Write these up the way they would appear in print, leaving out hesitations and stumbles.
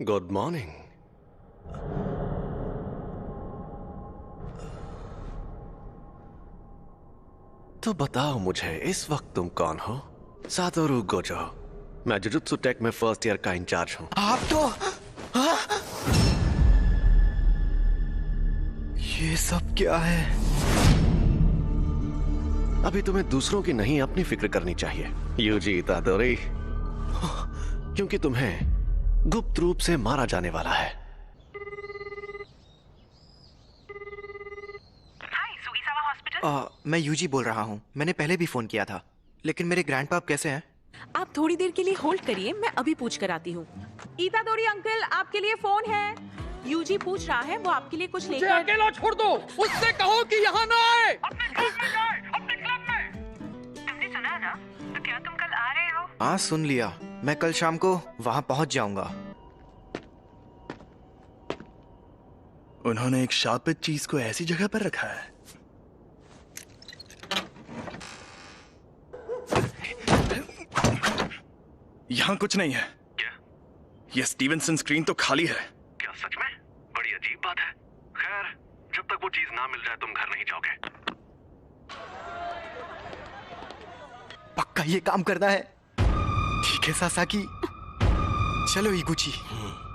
Good morning. तो बताओ मुझे, इस वक्त तुम कौन हो? Satoru Gojo. मैं जुजुत्सु टेक में फर्स्ट ईयर का इंचार्ज हूं। आप तो ये सब क्या है? अभी तुम्हें दूसरों की नहीं, अपनी फिक्र करनी चाहिए यूजी इतादोरी, क्योंकि तुम्हें गुप्त रूप से मारा जाने वाला है। मैं यूजी बोल रहा हूँ। मैंने पहले भी फोन किया था, लेकिन मेरे ग्रैंडपाप कैसे हैं? आप थोड़ी देर के लिए होल्ड करिए, मैं अभी पूछ कर आती हूँ। इतादोरी अंकल, आपके लिए फोन है। यूजी पूछ रहा है, वो आपके लिए कुछ लेकर। अकेला छोड़ दो, उससे कहो कि यहाँ ना आए। अपने क्लब में। तुमने सुना ना? तो क्या तुम कल आ रहे हो? हाँ, सुन लिया। मैं कल शाम को वहाँ पहुँच जाऊंगा। उन्होंने एक शापित चीज को ऐसी जगह पर रखा है। यहाँ कुछ नहीं है। क्या? ये स्टीवेंसन स्क्रीन तो खाली है। क्या सच में? बड़ी अजीब बात है। खैर, जब तक वो चीज ना मिल जाए तुम घर नहीं जाओगे। पक्का ये काम करना है। ठीक है सासाकी, चलो इगुची,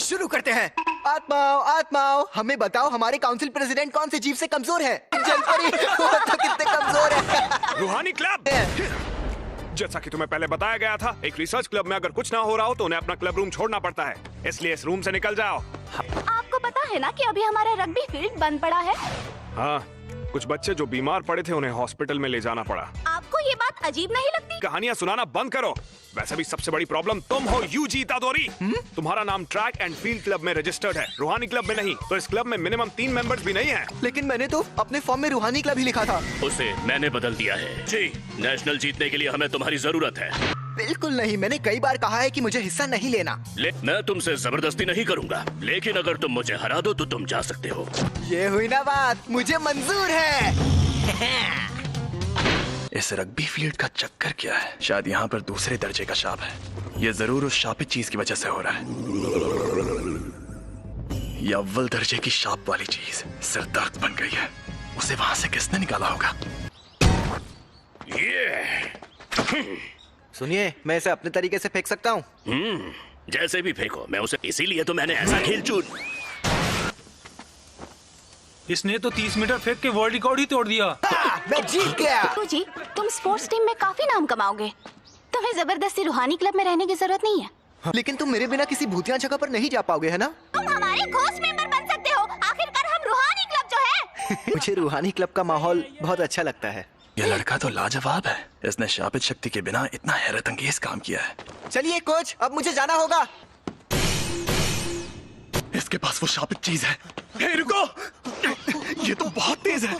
शुरू करते हैं। आत्माओं आत्माओं, हमें बताओ हमारे काउंसिल प्रेसिडेंट कौन से जीव से कमजोर है? जलपरी वो तो कितने कमजोर है। रूहानी क्लब। जैसा कि तुम्हें पहले बताया गया था, एक रिसर्च क्लब में अगर कुछ ना हो रहा हो तो उन्हें अपना क्लब रूम छोड़ना पड़ता है, इसलिए इस रूम से निकल जाओ। आपको पता है ना कि अभी हमारा रग्बी फील्ड बंद पड़ा है। हाँ, कुछ बच्चे जो बीमार पड़े थे उन्हें हॉस्पिटल में ले जाना पड़ा। आपको ये बात अजीब नहीं लगती? कहानियां सुनाना बंद करो। वैसे भी सबसे बड़ी प्रॉब्लम तुम हो यूजी इतादोरी। तुम्हारा नाम ट्रैक एंड फील्ड क्लब में रजिस्टर्ड है, रूहानी क्लब में नहीं। तो इस क्लब में मिनिमम 3 मेंबर्स भी नहीं हैं। लेकिन मैंने तो अपने फॉर्म में रूहानी क्लब ही लिखा था। उसे मैंने बदल दिया है। जी, नेशनल जीतने के लिए हमें तुम्हारी जरूरत है। बिल्कुल नहीं, मैंने कई बार कहा है कि मुझे हिस्सा नहीं लेना। मैं तुमसे जबरदस्ती नहीं करूंगा, लेकिन अगर तुम मुझे हरा दो तो तुम जा सकते हो। ये हुई ना बात, मुझे मंजूर है। इस रग्बी फील्ड का चक्कर क्या है? शायद यहाँ पर दूसरे दर्जे का शाप है। ये जरूर उस शापित चीज की वजह से हो रहा है। ये अव्वल दर्जे की शाप वाली चीज सिरदर्द बन गई है। उसे वहां से किसने निकाला होगा? सुनिए, मैं इसे अपने तरीके से फेंक सकता हूँ। जैसे भी फेंको, मैं उसे इसीलिए तो मैंने ऐसा खेल चुन। इसने तो 30 मीटर फेंक के वर्ल्ड रिकॉर्ड ही तोड़ दिया। मैं जीत गया। जी, तुम स्पोर्ट्स टीम में काफी नाम कमाओगे। तुम्हें जबरदस्ती रूहानी क्लब में रहने की जरूरत नहीं है। लेकिन तुम मेरे बिना किसी भूतिया जगह पर नहीं जा पाओगे, है ना? तुम हमारे घोस्ट मेंबर बन सकते हो। आखिरकार हम रूहानी क्लब जो है। मुझे रूहानी क्लब का माहौल बहुत अच्छा लगता है। ये लड़का तो लाजवाब है। इसने शापित शक्ति के बिना इतना हैरत अंगेज काम किया है। चलिए कोच, अब मुझे जाना होगा। इसके पास वो शापित चीज है। हे रुको, ये तो बहुत तेज है।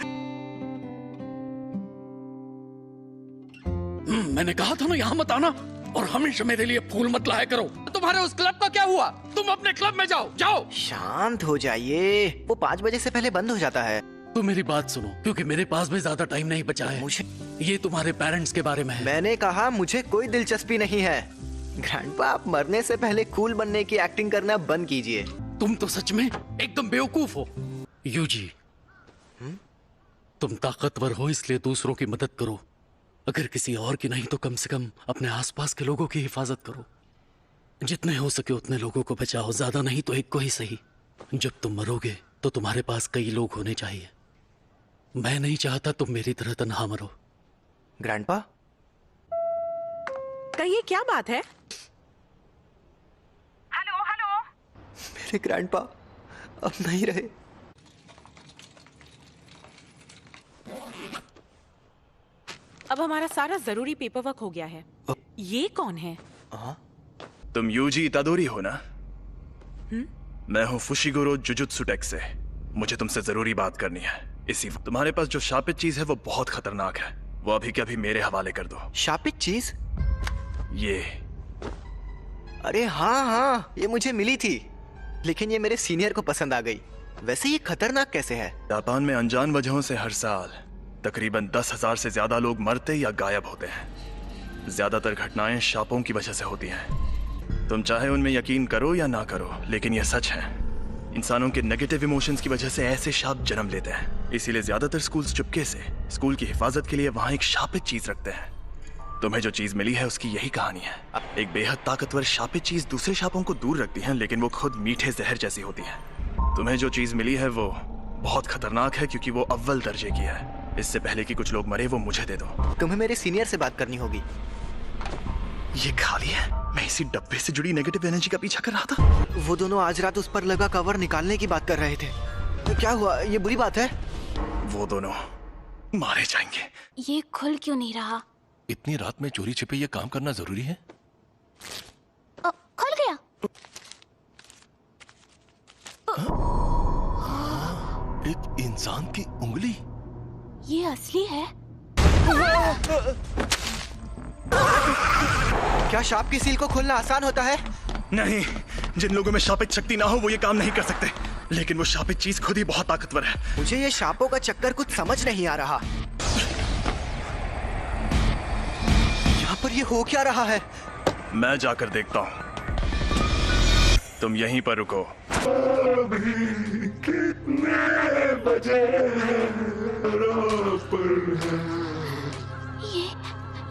मैंने कहा था ना यहाँ मत आना, और हमेशा मेरे लिए फूल मत लाया करो। तुम्हारे उस क्लब का क्या हुआ? तुम अपने क्लब में जाओ। जाओ। शांत हो जाइए, वो 5 बजे से पहले बंद हो जाता है। तो मेरी बात सुनो, क्योंकि मेरे पास भी ज्यादा टाइम नहीं बचा है। मुझे ये तुम्हारे पेरेंट्स के बारे में है। मैंने कहा मुझे कोई दिलचस्पी नहीं है। ग्रैंडपा, आप मरने से पहले कूल बनने की एक्टिंग करना बंद कीजिए। तुम तो सच में एकदम बेवकूफ हो यूजी। तुम ताकतवर हो इसलिए दूसरों की मदद करो। अगर किसी और की नहीं तो कम से कम अपने आसपास के लोगों की हिफाजत करो। जितने हो सके उतने लोगों को बचाओ, ज्यादा नहीं तो एक को ही सही। जब तुम मरोगे तो तुम्हारे पास कई लोग होने चाहिए। मैं नहीं चाहता तुम मेरी तरह तन्हा मरो। ग्रैंडपा, कहिए, क्या बात है? Hello hello. मेरे ग्रैंडपा अब नहीं रहे। अब हमारा सारा जरूरी पेपर वर्क हो गया है। ये कौन है? तुम यूजी इतादोरी हो ना? मैं हूँ फुशिगोरो जुजुत्सु टेक से। मुझे तुमसे जरूरी बात करनी है। इसी तुम्हारे पास जो शापित चीज है वो बहुत खतरनाक है। वो अभी के अभी मेरे हवाले कर दो। शापित चीज? ये अरे हाँ हाँ, ये मुझे मिली थी, लेकिन ये मेरे सीनियर को पसंद आ गई। वैसे ये खतरनाक कैसे है? जापान में अनजान वजहों से हर साल तकरीबन 10,000 से ज्यादा लोग मरते या गायब होते हैं। ज्यादातर घटनाएं शापों की वजह से होती हैं। तुम चाहे उनमें यकीन करो या ना करो, लेकिन यह सच है। इंसानों के नेगेटिव इमोशंस की वजह से ऐसे शाप जन्म लेते हैं। इसीलिए ज्यादातर स्कूल्स चुपके से स्कूल की हिफाजत के लिए वहां एक शापित चीज रखते हैं। तुम्हें जो चीज मिली है उसकी यही कहानी है। एक बेहद ताकतवर शापित चीज दूसरे शापों को दूर रखती है, लेकिन वो खुद मीठे जहर जैसी होती है। तुम्हें जो चीज मिली है वो बहुत खतरनाक है, क्योंकि वो अव्वल दर्जे की है। इससे पहले कि कुछ लोग मरे, वो मुझे दे दो। तुम्हें मेरे सीनियर से बात करनी होगी। ये खाली है। मैं इसी डब्बे से जुड़ी नेगेटिव एनर्जी का पीछा कर रहा था। वो दोनों आज रात उस पर लगा कवर निकालने की बात कर रहे थे। तो क्या हुआ? ये बुरी बात है? वो दोनों मारे जाएंगे। ये खुल क्यों नहीं रहा? इतनी रात में चोरी छिपे ये काम करना जरूरी है? खुल गया। एक इंसान की उंगली। ये असली है? क्या शाप की सील को खोलना आसान होता है? नहीं, जिन लोगों में शापित शक्ति ना हो वो ये काम नहीं कर सकते। लेकिन वो शापित चीज खुद ही बहुत ताकतवर है। मुझे ये शापों का चक्कर कुछ समझ नहीं आ रहा। यहाँ पर ये हो क्या रहा है? मैं जाकर देखता हूँ। तुम यहीं पर रुको। कितने बजे?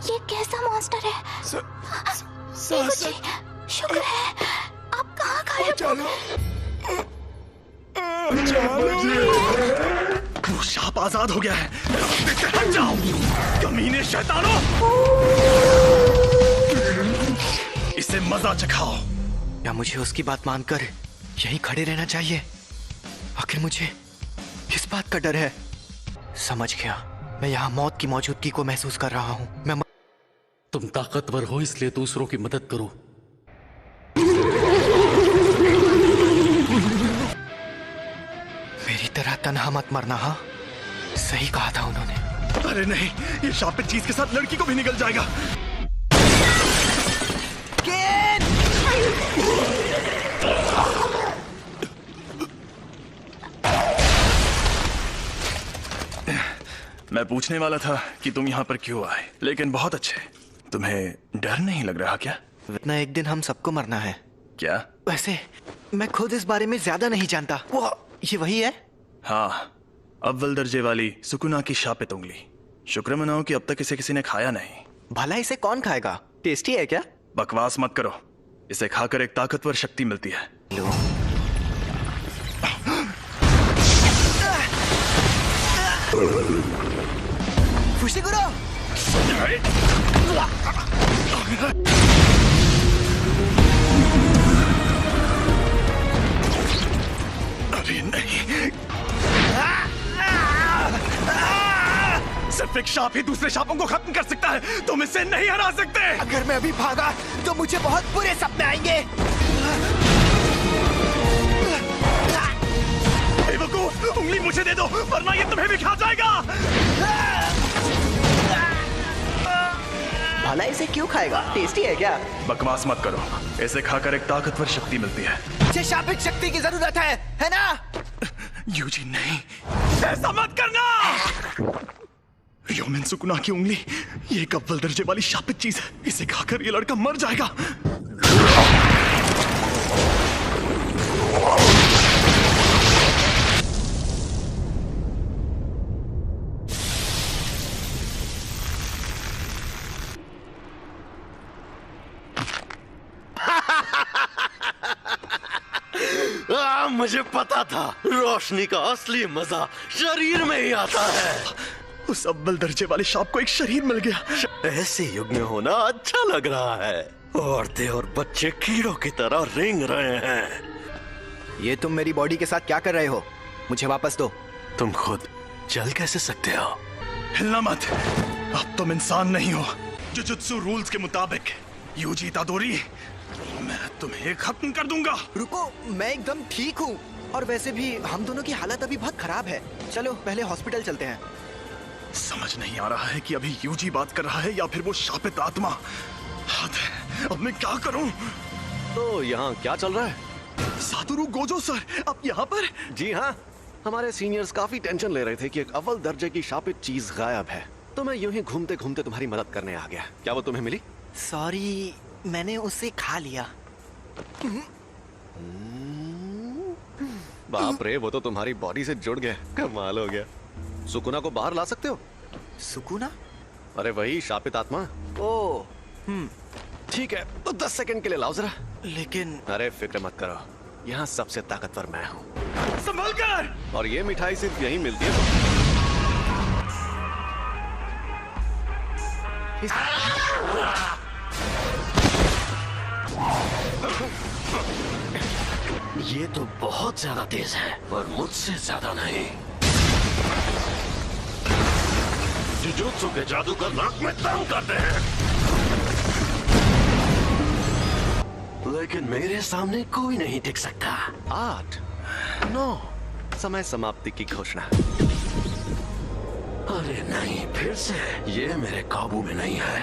ये कैसा मॉन्स्टर है? जी, शुक्र है आप कहाँ गायब हो? वो शाप आजाद हो गया है। रास्ते से हट जाओ, कमीने शैतानों। इसे मजा चखाओ। या मुझे उसकी बात मानकर यहीं खड़े रहना चाहिए? आखिर मुझे किस बात का डर है? समझ गया। मैं यहाँ मौत की मौजूदगी को महसूस कर रहा हूँ। तुम ताकतवर हो इसलिए दूसरों की मदद करो। मेरी तरह तन्हा मत मरना। हाँ, सही कहा था उन्होंने। अरे नहीं, ये शापित चीज के साथ लड़की को भी निकल जाएगा। मैं पूछने वाला था कि तुम यहाँ पर क्यों आए, लेकिन बहुत अच्छे। तुम्हें डर नहीं लग रहा क्या? इतना एक दिन हम सबको मरना है। क्या? वैसे मैं खुद इस बारे में ज्यादा नहीं जानता। वो ये वही है? हाँ, अव्वल दर्जे वाली सुकुना की शापित उंगली। शुक्र मनाओ कि अब तक इसे किसी ने खाया नहीं। भला इसे कौन खाएगा? टेस्टी है क्या? बकवास मत करो। इसे खाकर एक ताकतवर शक्ति मिलती है। लो। फुशिगुरो! अभी नहीं। सिर्फ एक शाप ही दूसरे शापों को खत्म कर सकता है। तुम इसे नहीं हरा सकते। अगर मैं अभी भागा तो मुझे बहुत बुरे सपने आएंगे। बेवकूफ, उंगली मुझे दे दो वरना ये तुम्हें भी खा जाएगा। भला इसे क्यों खाएगा? टेस्टी है क्या? बकवास मत करो। इसे खाकर एक ताकतवर शक्ति मिलती है। मुझे शापित शक्ति की जरूरत है ना? यूजी नहीं, ऐसा मत करना। योमिन सुकुना की उंगली, ये एक अव्वल दर्जे वाली शापित चीज है। इसे खाकर ये लड़का मर जाएगा। मुझे पता था रोशनी का असली मजा शरीर में ही आता है। उस अव्वल दर्जे वाले शाप को एक शरीर मिल गया। ऐसे युग में होना अच्छा लग रहा है। औरतें और बच्चे कीड़ों की तरह रेंग रहे हैं। ये तुम मेरी बॉडी के साथ क्या कर रहे हो? मुझे वापस दो। तुम खुद चल कैसे सकते हो? हिलना मत। अब तुम इंसान नहीं हो। जुजुत्सु रूल्स के मुताबिक यूजी इतादोरी, मैं तुम्हें खत्म कर दूंगा। रुको, मैं एकदम ठीक हूँ। और वैसे भी हम दोनों की हालत अभी बहुत खराब है। चलो पहले हॉस्पिटल चलते हैं। समझ नहीं आ रहा है कि अभी यूजी बात कर रहा है या फिर वो शापित आत्मा। अब मैं क्या करूं? तो यहाँ क्या चल रहा है? सातोरु गोजो सर, आप यहाँ पर? जी हाँ, हमारे सीनियर्स काफी टेंशन ले रहे थे कि एक अव्वल दर्जे की शापित चीज गायब है। तो मैं यूं ही घूमते घूमते तुम्हारी मदद करने आ गया। क्या वो तुम्हें मिली? सॉरी, मैंने उसे खा लिया। बाप रे, वो तो तुम्हारी बॉडी से जुड़ गया। कमाल हो गया। सुकुना को बाहर ला सकते हो? सुकुना? अरे वही शापित आत्मा। ओ, ठीक है, तो 10 सेकंड के लिए लाओ जरा। लेकिन अरे फिक्र मत करो, यहाँ सबसे ताकतवर मैं हूँ। संभल कर! और ये मिठाई सिर्फ यहीं मिलती है। ये तो बहुत ज्यादा तेज है, पर मुझसे ज्यादा नहीं। जुजुत्सु के जादूगर नाक में दम करते हैं, लेकिन मेरे सामने कोई नहीं टिक सकता। 8, 9, समय समाप्ति की घोषणा। अरे नहीं, फिर से ये मेरे काबू में नहीं है।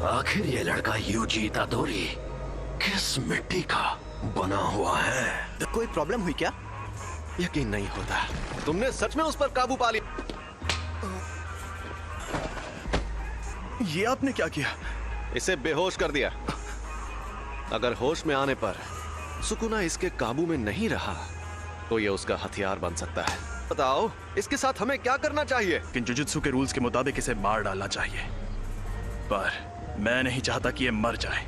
आखिर ये लड़का यूजी इतादोरी किस मिट्टी का बना हुआ है? कोई प्रॉब्लम हुई क्या? यकीन नहीं होता, तुमने सच में उस पर काबू पा लिया। ये आपने क्या किया? इसे बेहोश कर दिया। अगर होश में आने पर सुकुना इसके काबू में नहीं रहा तो ये उसका हथियार बन सकता है। बताओ, इसके साथ हमें क्या करना चाहिए? लेकिन जुजुत्सु के रूल्स के मुताबिक इसे मार डालना चाहिए, पर मैं नहीं चाहता कि ये मर जाए।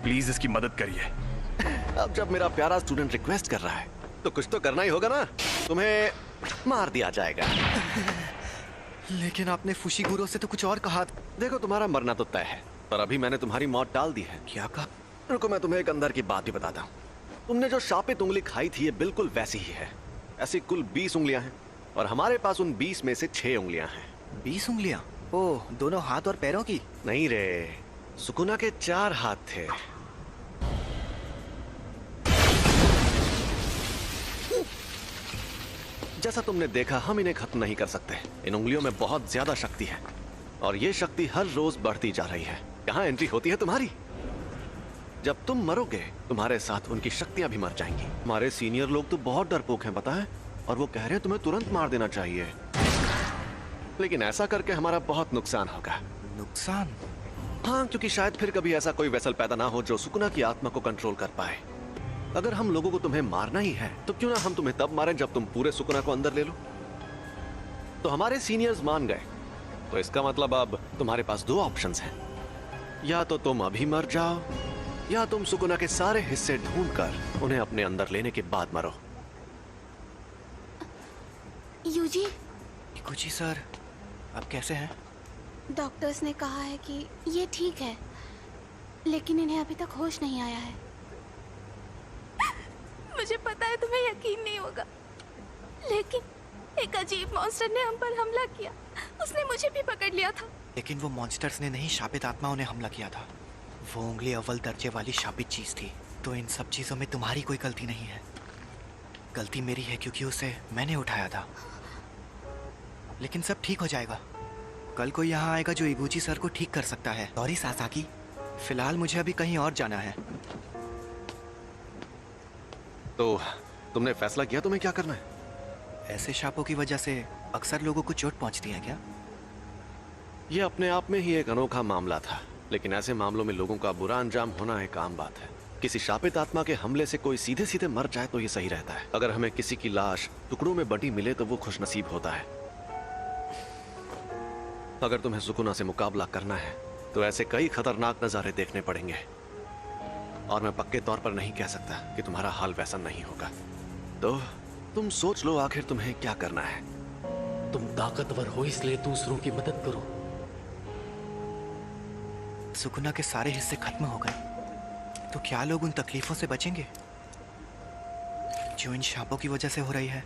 प्लीज इसकी मदद करिए। अब जब मेरा प्यारा स्टूडेंट रिक्वेस्ट कर रहा है तो कुछ तो करना ही होगा ना। तुम्हें मार दिया जाएगा। लेकिन आपने फुशिगुरो से तो कुछ और कहा। देखो, तुम्हारा मरना तो तय है, पर अभी मैंने तुम्हारी मौत टाल दी है। क्या कहा? रुको, मैं तुम्हें एक अंदर की बात भी बताता हूँ। तुमने जो शापित उंगली खाई थी, ये बिल्कुल वैसी ही है। ऐसी कुल 20 उंगलियां हैं और हमारे पास उन 20 में से 6 उंगलियां हैं। 20 उंगलियां? ओह, दोनों हाथ और पैरों की? नहीं रे, सुकुना के 4 हाथ थे। जैसा तुमने देखा, हम इन्हें खत्म नहीं कर सकते। इन उंगलियों में बहुत ज्यादा शक्ति है और ये शक्ति हर रोज बढ़ती जा रही है। यहाँ एंट्री होती है तुम्हारी। जब तुम मरोगे, तुम्हारे साथ उनकी शक्तियां भी मर जाएंगी। हमारे सीनियर लोग तो बहुत डरपोक हैं, पता है, और वो कह रहे हैं तुम्हें तुरंत मार देना चाहिए। लेकिन ऐसा करके हमारा बहुत नुकसान होगा। नुकसान? हाँ, क्योंकि शायद फिर कभी ऐसा कोई वेसल पैदा ना हो जो सुकुना की आत्मा को कंट्रोल कर पाए। अगर हम लोगों को तुम्हें मारना ही है तो क्यों ना हम तुम्हें तब मारें जब तुम पूरे सुकुना को अंदर ले लो। तो हमारे सीनियर्स मान गए, तो इसका मतलब अब तुम्हारे पास 2 ऑप्शंस हैं। या तो तुम अभी मर जाओ, या तुम सुकुना के सारे हिस्से ढूंढकर उन्हें अपने अंदर लेने के बाद मरो। यूजी, कुची सर, आप कैसे हैं? डॉक्टर्स ने कहा है कि ये ठीक है, लेकिन इन्हें अभी तक होश नहीं आया है। मुझे पता है तुम्हें यकीन नहीं होगा, लेकिन एक अजीब मॉन्स्टर ने हम पर हमला किया। उसने मुझे भी पकड़ लिया था। लेकिन वो मॉन्स्टर्स ने नहीं, शापित आत्माओं ने हमला किया था। वो उंगली अव्वल दर्जे वाली शापित चीज थी। तो इन सब चीजों में तुम्हारी कोई गलती नहीं है। गलती मेरी है क्योंकि उसे मैंने उठाया था। लेकिन सब ठीक हो जाएगा। कल कोई यहाँ आएगा जो इगुची सर को ठीक कर सकता है। सॉरी सासाकी, फिलहाल मुझे अभी कहीं और जाना है। तो तुमने फैसला किया तुम्हें क्या करना है? ऐसे शापों की वजह से अक्सर लोगों को चोट पहुंचती है क्या? ये अपने आप में ही एक अनोखा मामला था, लेकिन ऐसे मामलों में लोगों का बुरा अंजाम होना एक आम बात है। किसी शापित आत्मा के हमले से कोई सीधे सीधे मर जाए तो ये सही रहता है। अगर हमें किसी की लाश टुकड़ों में बटी मिले तो वो खुशनसीब होता है। अगर तुम्हें सुकुना से मुकाबला करना है तो ऐसे कई खतरनाक नजारे देखने पड़ेंगे, और मैं पक्के तौर पर नहीं कह सकता कि तुम्हारा हाल वैसा नहीं होगा। तो तुम सोच लो आखिर तुम्हें क्या करना है। तुम ताकतवर हो इसलिए दूसरों की मदद करो। सुकुना के सारे हिस्से खत्म हो गए तो क्या लोग उन तकलीफों से बचेंगे जो इन शापों की वजह से हो रही है?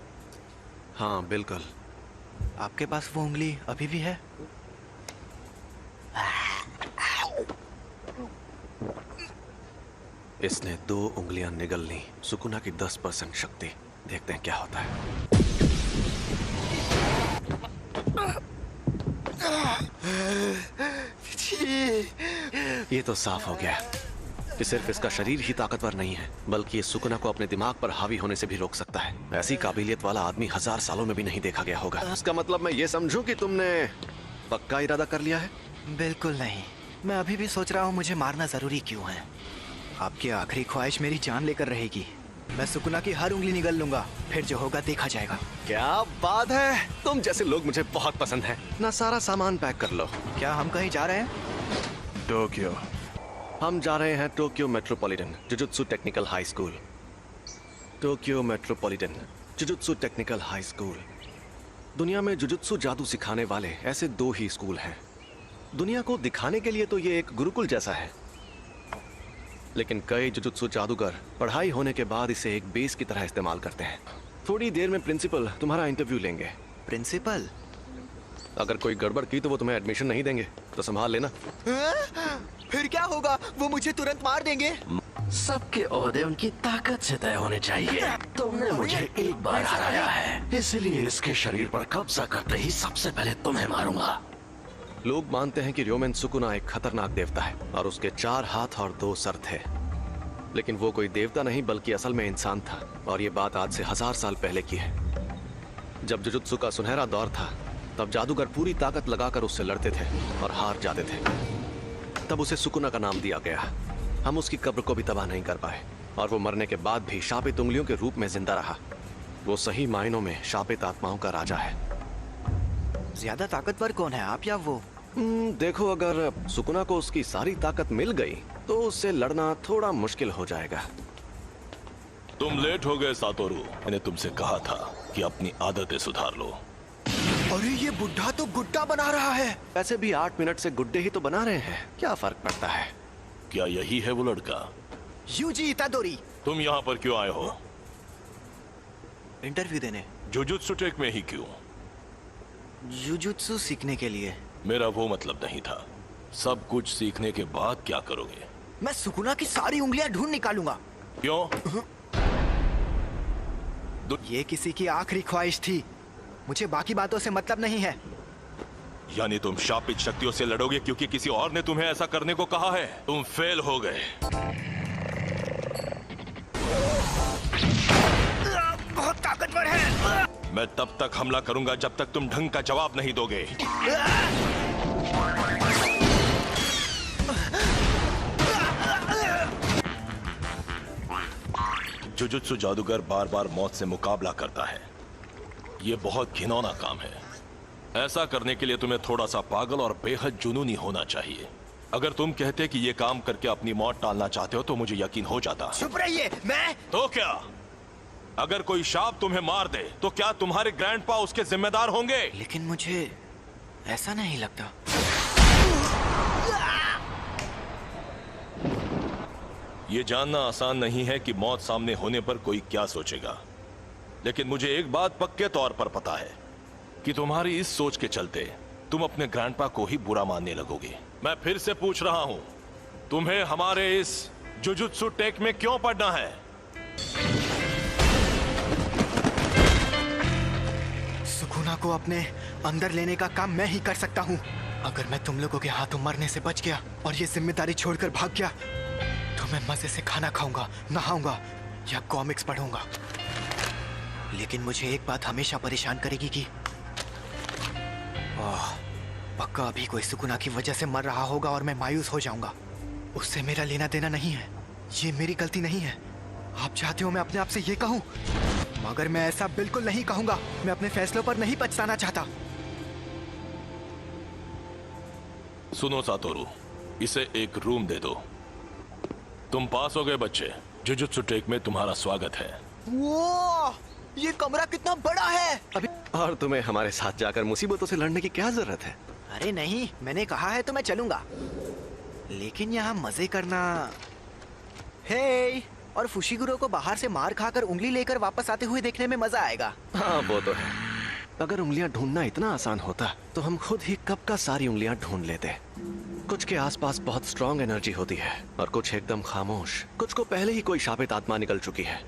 हाँ बिल्कुल। आपके पास वो उंगली अभी भी है? इसने 2 उंगलियां निगल ली। सुकुना की 10% शक्ति। देखते हैं क्या होता है। ये तो साफ हो गया कि सिर्फ इसका शरीर ही ताकतवर नहीं है, बल्कि ये सुकुना को अपने दिमाग पर हावी होने से भी रोक सकता है। ऐसी काबिलियत वाला आदमी 1000 सालों में भी नहीं देखा गया होगा। इसका मतलब मैं ये समझूं कि तुमने पक्का इरादा कर लिया है? बिल्कुल नहीं। मैं अभी भी सोच रहा हूँ मुझे मारना जरूरी क्यों है। आपकी आखिरी ख्वाहिश मेरी जान लेकर रहेगी। मैं सुकुना की हर उंगली निगल लूंगा, फिर जो होगा देखा जाएगा। क्या बात है, तुम जैसे लोग मुझे बहुत पसंद हैं। ना सारा सामान पैक कर लो। क्या हम कहीं जा रहे हैं? टोक्यो। हम जा रहे हैं Tokyo metropolitan jujutsu technical high school. Tokyo metropolitan jujutsu technical high school. दुनिया में जुजुत्सु जादू सिखाने वाले ऐसे 2 ही स्कूल हैं। दुनिया को दिखाने के लिए तो ये एक गुरुकुल जैसा है, लेकिन कई जुजुत्सु जादूगर पढ़ाई होने के बाद इसे एक बेस की तरह इस्तेमाल करते हैं। थोड़ी देर में प्रिंसिपल तुम्हारा इंटरव्यू लेंगे। प्रिंसिपल? अगर कोई गड़बड़ की तो वो तुम्हें एडमिशन नहीं देंगे, तो संभाल लेना। फिर क्या होगा? वो मुझे तुरंत मार देंगे। सबके ओहदे उनकी ताकत से तय होने चाहिए। तुमने मुझे एक बार हराया है, इसलिए इसके शरीर पर कब्जा करते ही सबसे पहले तुम्हें मारूंगा। लोग मानते हैं कि र्योमेन सुकुना एक खतरनाक देवता है और उसके 4 हाथ और 2 सर थे, लेकिन वो कोई देवता नहीं बल्कि असल में इंसान था। और ये बात आज से 1000 साल पहले की है। जब जुजुत्सु का सुनहरा दौर था, तब जादूगर पूरी ताकत लगाकर उससे लड़ते थे और हार जाते थे। तब उसे सुकुना का नाम दिया गया। हम उसकी कब्र को भी तबाह नहीं कर पाए और वो मरने के बाद भी शापित उंगलियों के रूप में जिंदा रहा। वो सही मायनों में शापित आत्माओं का राजा है। ज्यादा ताकतवर कौन है, आप या वो? देखो, अगर सुकुना को उसकी सारी ताकत मिल गई तो उससे लड़ना थोड़ा मुश्किल हो जाएगा। तुम लेट हो गए सातोरू। मैंने तुमसे कहा था कि अपनी आदतें सुधार लो। अरे ये बुढ़ा तो गुड्डा बना रहा है। वैसे भी 8 मिनट से गुड्डे ही तो बना रहे हैं, क्या फर्क पड़ता है? क्या यही है वो लड़का? यूजी इतादोरी। तुम यहाँ पर क्यों आए हो? इंटरव्यू देने। जुजुत्सु टेक में ही क्यों? जुजुत्सु सीखने के लिए। मेरा वो मतलब नहीं था। सब कुछ सीखने के बाद क्या करोगे? मैं सुकुना की सारी उंगलियां ढूंढ निकालूंगा। क्यों? ये किसी की आखिरी ख्वाहिश थी, मुझे बाकी बातों से मतलब नहीं है। यानी तुम शापित शक्तियों से लड़ोगे क्योंकि किसी और ने तुम्हें ऐसा करने को कहा है? तुम फेल हो गए। बहुत ताकतवर है। मैं तब तक हमला करूंगा जब तक तुम ढंग का जवाब नहीं दोगे। जुजुत्सु जादूगर बार बार मौत से मुकाबला करता है। यह बहुत घिनौना काम है। ऐसा करने के लिए तुम्हें थोड़ा सा पागल और बेहद जुनूनी होना चाहिए। अगर तुम कहते कि ये काम करके अपनी मौत टालना चाहते हो तो मुझे यकीन हो जाता। चुप रहिए। मैं तो क्या? अगर कोई शाप तुम्हें मार दे तो क्या तुम्हारे ग्रैंडपा उसके जिम्मेदार होंगे? लेकिन मुझे ऐसा नहीं लगता। ये जानना आसान नहीं है कि मौत सामने होने पर कोई क्या सोचेगा, लेकिन मुझे एक बात पक्के तौर पर पता है कि तुम्हारी इस सोच के चलते तुम अपने ग्रैंडपा को ही बुरा मानने लगोगे। मैं फिर से पूछ रहा हूं, तुम्हें हमारे इस जुजुत्सु टेक में क्यों पढ़ना है? सुकुना को अपने अंदर लेने का काम मैं ही कर सकता हूँ। अगर मैं तुम लोगों के हाथों मरने से बच गया और ये जिम्मेदारी छोड़कर भाग गया तो मैं मजे से खाना खाऊंगा, नहाऊंगा या कॉमिक्स पढ़ूंगा। लेकिन मुझे एक बात हमेशा परेशान करेगी कि पक्का अभी कोई सुकुना की वजह से मर रहा होगा और मैं मायूस हो जाऊंगा। उससे मेरा लेना देना नहीं है, ये मेरी गलती नहीं है। आप चाहते हो मैं अपने आप से ये कहूं, मगर मैं ऐसा बिल्कुल नहीं कहूंगा। मैं अपने फैसलों पर नहीं पछताना चाहता। सुनो सातोरू, इसे एक रूम दे दो। तुम पास हो गए बच्चे। जुजुत्सु टेक में तुम्हारा स्वागत है। वो ये कमरा कितना बड़ा है। अभी और तुम्हें हमारे साथ जाकर मुसीबतों से लड़ने की क्या जरूरत है? अरे नहीं, मैंने कहा है तो मैं चलूंगा, लेकिन यहाँ मजे करना। हे, और फुशिगुरो को बाहर से मार खाकर उंगली लेकर वापस आते हुए देखने में मजा आएगा। हाँ वो तो है। अगर उंगलियां ढूंढना इतना आसान होता तो हम खुद ही कब का सारी उंगलियां ढूंढ लेते। कुछ के आसपास बहुत स्ट्रॉन्ग एनर्जी होती है और कुछ एकदम खामोश। कुछ को पहले ही कोई शापित आत्मा निकल चुकी है।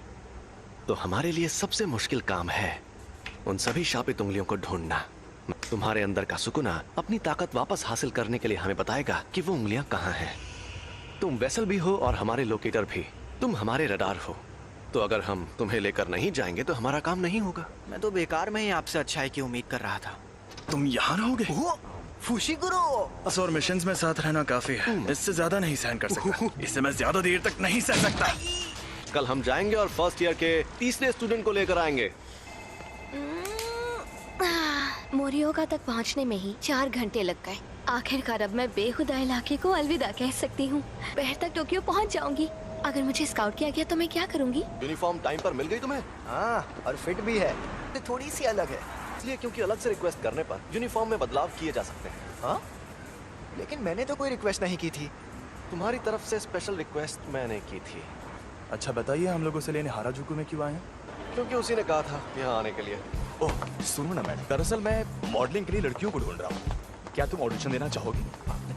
तो हमारे लिए सबसे मुश्किल काम है उन सभी शापित उंगलियों को ढूंढना। तुम्हारे अंदर का सुकुना अपनी ताकत वापस हासिल करने के लिए हमें बताएगा कि वो उंगलियां कहाँ हैं। तुम वेसल भी हो और हमारे लोकेटर भी। तुम हमारे रडार हो, तो अगर हम तुम्हें लेकर नहीं जाएंगे तो हमारा काम नहीं होगा। मैं तो बेकार में ही आपसे अच्छाई की उम्मीद कर रहा था। तुम यहाँ रहोगे? फुशिगुरो। और मिशंस में साथ रहना काफी है, इससे ज्यादा नहीं सहन कर सकता। इससे मैं ज्यादा देर तक नहीं सह सकता। कल हम जाएंगे और फर्स्ट ईयर के तीसरे स्टूडेंट को लेकर आएंगे। मोरियोगा तक पहुंचने में ही 4 घंटे लग गए। आखिरकार अब मैं बेखुदा इलाके को अलविदा कह सकती हूँ। दोपहर तक टोक्यो पहुंच जाऊंगी। अगर मुझे स्काउट किया गया तो मैं क्या करूंगी? यूनिफॉर्म टाइम पर मिल गई तुम्हें? हाँ, और फिट भी है, थोड़ी सी अलग है। इसलिए क्योंकि अलग से रिक्वेस्ट करने पर यूनिफॉर्म में बदलाव किए जा सकते हैं। हाँ? लेकिन मैंने तो कोई रिक्वेस्ट नहीं की थी। तुम्हारी तरफ से स्पेशल रिक्वेस्ट मैंने की थी। अच्छा बताइए, हम लोगों से लेने हाराजुकु में क्यों आए हैं? क्योंकि उसी ने कहा था यहाँ आने के लिए। ओह सुनो ना मैडम, दरअसल मैं मॉडलिंग के लिए लड़कियों को ढूंढ रहा हूँ। क्या तुम ऑडिशन देना चाहोगी?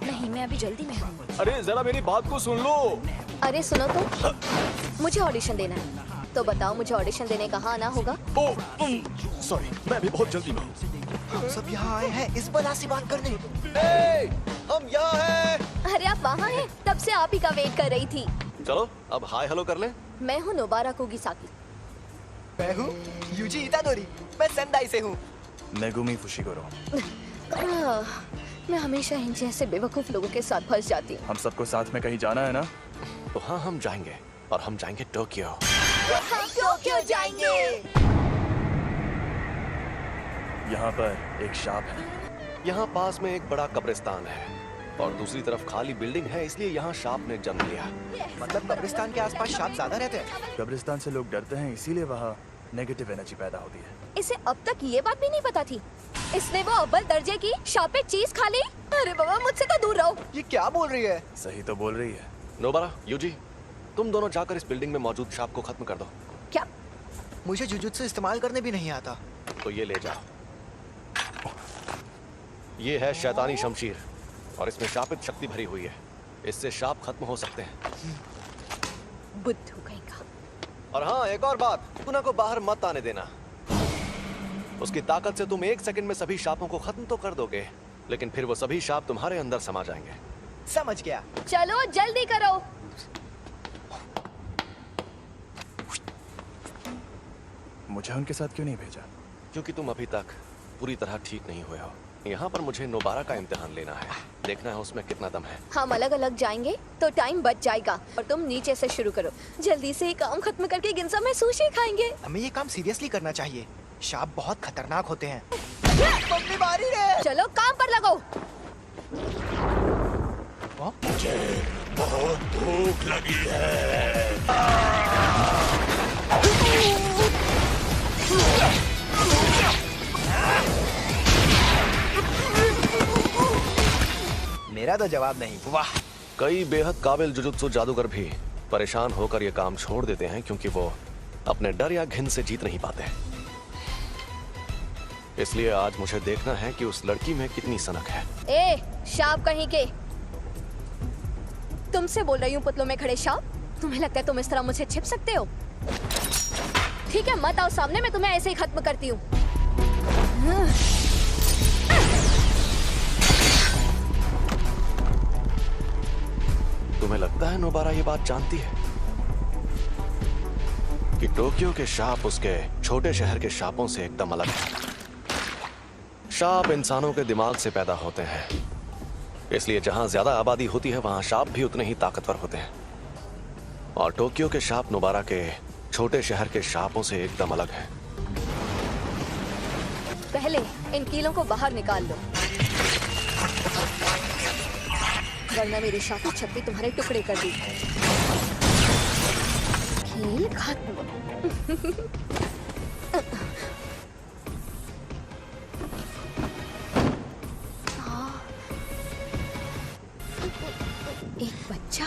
नहीं, मैं अभी जल्दी में हूँ। अरे जरा मेरी बात को सुन लो। अरे सुनो तो, मुझे ऑडिशन देना है। तो बताओ मुझे ऑडिशन देने कहाँ आना होगा? ओह सॉरी, मैं भी बहुत जल्दी में हूँ। हम सब यहाँ आए हैं इस बला से बात करने। हम यहाँ हैं। अरे आप वहाँ हैं? तब से आप ही का वेट कर रही थी। चलो अब हाय हेलो कर लें। मैं हूँ नोबारा कुगिसाकी। मैं हूँ यूजी इतादोरी। मैं सेंदाई से हूँ। Megumi Fushiguro. मैं हमेशा इन जैसे बेवकूफ लोगों के साथ फंस जाती हूँ। हम सबको साथ में कहीं जाना है ना? तो हाँ, हम जाएंगे और हम जाएंगे टोक्यो। हम टोक्यो जाएंगे। यहाँ पर एक शाप है। यहाँ पास में एक बड़ा कब्रिस्तान है और दूसरी तरफ खाली बिल्डिंग है, इसलिए यहाँ शाप ने जन्म लिया। मतलब कब्रिस्तान के आसपास शाप ज्यादा रहते हैं? कब्रिस्तान से लोग डरते हैं, इसीलिए वहाँ नेगेटिव एनर्जी पैदा होती है। इसे अब तक ये बात भी नहीं पता थी। इसने वो अव्वल दर्जे की शापे चीज खा ली। अरे बाबा, मुझसे तो दूर रहो। ये क्या बोल रही है? सही तो बोल रही है। नोबारा, यूजी, तुम दोनों जाकर इस बिल्डिंग में मौजूद शाप को खत्म कर दो। क्या? मुझे जुजुत्सु इस्तेमाल करने भी नहीं आता। तो ये ले जाओ। ये है शैतानी शमशीर और इसमें शापित शक्ति भरी हुई है। इससे शाप खत्म हो सकते हैं। बुद्धू कहीं का। और हाँ, एक और बात, सुकुना को बाहर मत आने देना। उसकी ताकत से तुम 1 सेकंड में सभी शापों को खत्म तो कर दोगे, लेकिन फिर वो सभी शाप तुम्हारे अंदर समा जाएंगे। समझ गया। चलो जल्दी करो। मुझे उनके साथ क्यों नहीं भेजा? क्योंकि तुम अभी तक पूरी तरह ठीक नहीं हुए हो। यहाँ पर मुझे नोबारा का इम्तिहान लेना है, देखना है उसमें कितना दम है। हम अलग अलग जाएंगे तो टाइम बच जाएगा और तुम नीचे से शुरू करो। जल्दी से ये काम खत्म करके गिंजा में सुशी खाएंगे। हमें ये काम सीरियसली करना चाहिए। शाप बहुत खतरनाक होते हैं। मम्मी मारी रे। चलो काम पर लगो। मुझे बहुत भूख लगी है। मेरा तो जवाब नहीं। वाह। कई बेहद काबिल जुजुत्सु जादूगर भी परेशान होकर ये काम छोड़ देते हैं क्योंकि वो अपने डर या घिन से जीत नहीं पाते। इसलिए आज मुझे देखना है कि उस लड़की में कितनी सनक है। ए, शाप कहीं के। तुमसे बोल रही हूँ पुतलों में खड़े शाप। तुम्हें लगता है तुम इस तरह मुझे छिप सकते हो? ठीक है, मत आओ सामने, मैं तुम्हें ऐसे ही खत्म करती हूँ। तुम्हें लगता है नोबारा ये बात जानती है कि टोक्यो के शाप उसके छोटे शहर के शापों से एकदम अलग है। शाप इंसानों के दिमाग से पैदा होते हैं, इसलिए जहां ज्यादा आबादी होती है वहां शाप भी उतने ही ताकतवर होते हैं। और टोक्यो के शाप नोबारा के छोटे शहर के शापों से एकदम अलग है। पहले इन कीलों को बाहर निकाल लो, वरना मेरी शापी छत्ती तुम्हारे टुकड़े कर दी। कील खत्म। एक बच्चा।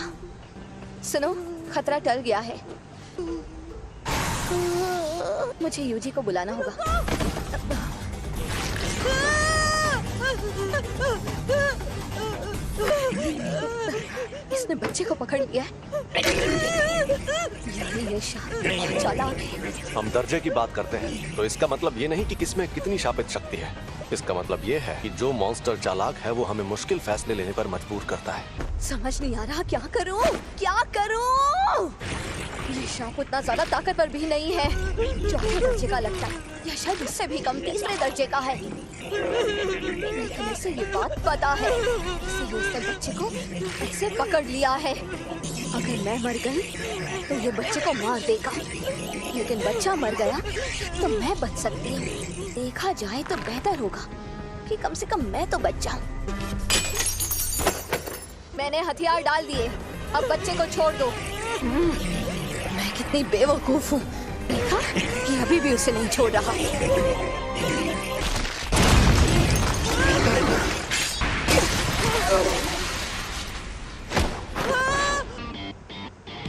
सुनो, खतरा टल गया है। मुझे यूजी को बुलाना होगा। इसने बच्चे को पकड़ लिया है। ये चालाक है। हम दर्जे की बात करते हैं तो इसका मतलब ये नहीं कि किसमें कितनी शापित शक्ति है। इसका मतलब ये है कि जो मॉन्स्टर चालाक है वो हमें मुश्किल फैसले लेने पर मजबूर करता है। समझ नहीं आ रहा क्या करूं, क्या करूं? ये सांप उतना ज्यादा ताकतवर भी नहीं है। चौथे दर्जे का लगता है, या शायद उससे भी कम, तीसरे दर्जे का है। लेकिन उसे ये बात पता है, इसीलिए उसने बच्चे को ऐसे पकड़ लिया है। अगर मैं मर गई तो ये बच्चे को मार देगा, लेकिन बच्चा मर गया तो मैं बच सकती हूँ। देखा जाए तो बेहतर होगा कि कम से कम मैं तो बच जाऊँ। मैंने हथियार डाल दिए, अब बच्चे को छोड़ दो। मैं कितनी बेवकूफ हूँ, देखा कि अभी भी उसे नहीं छोड़ रहा।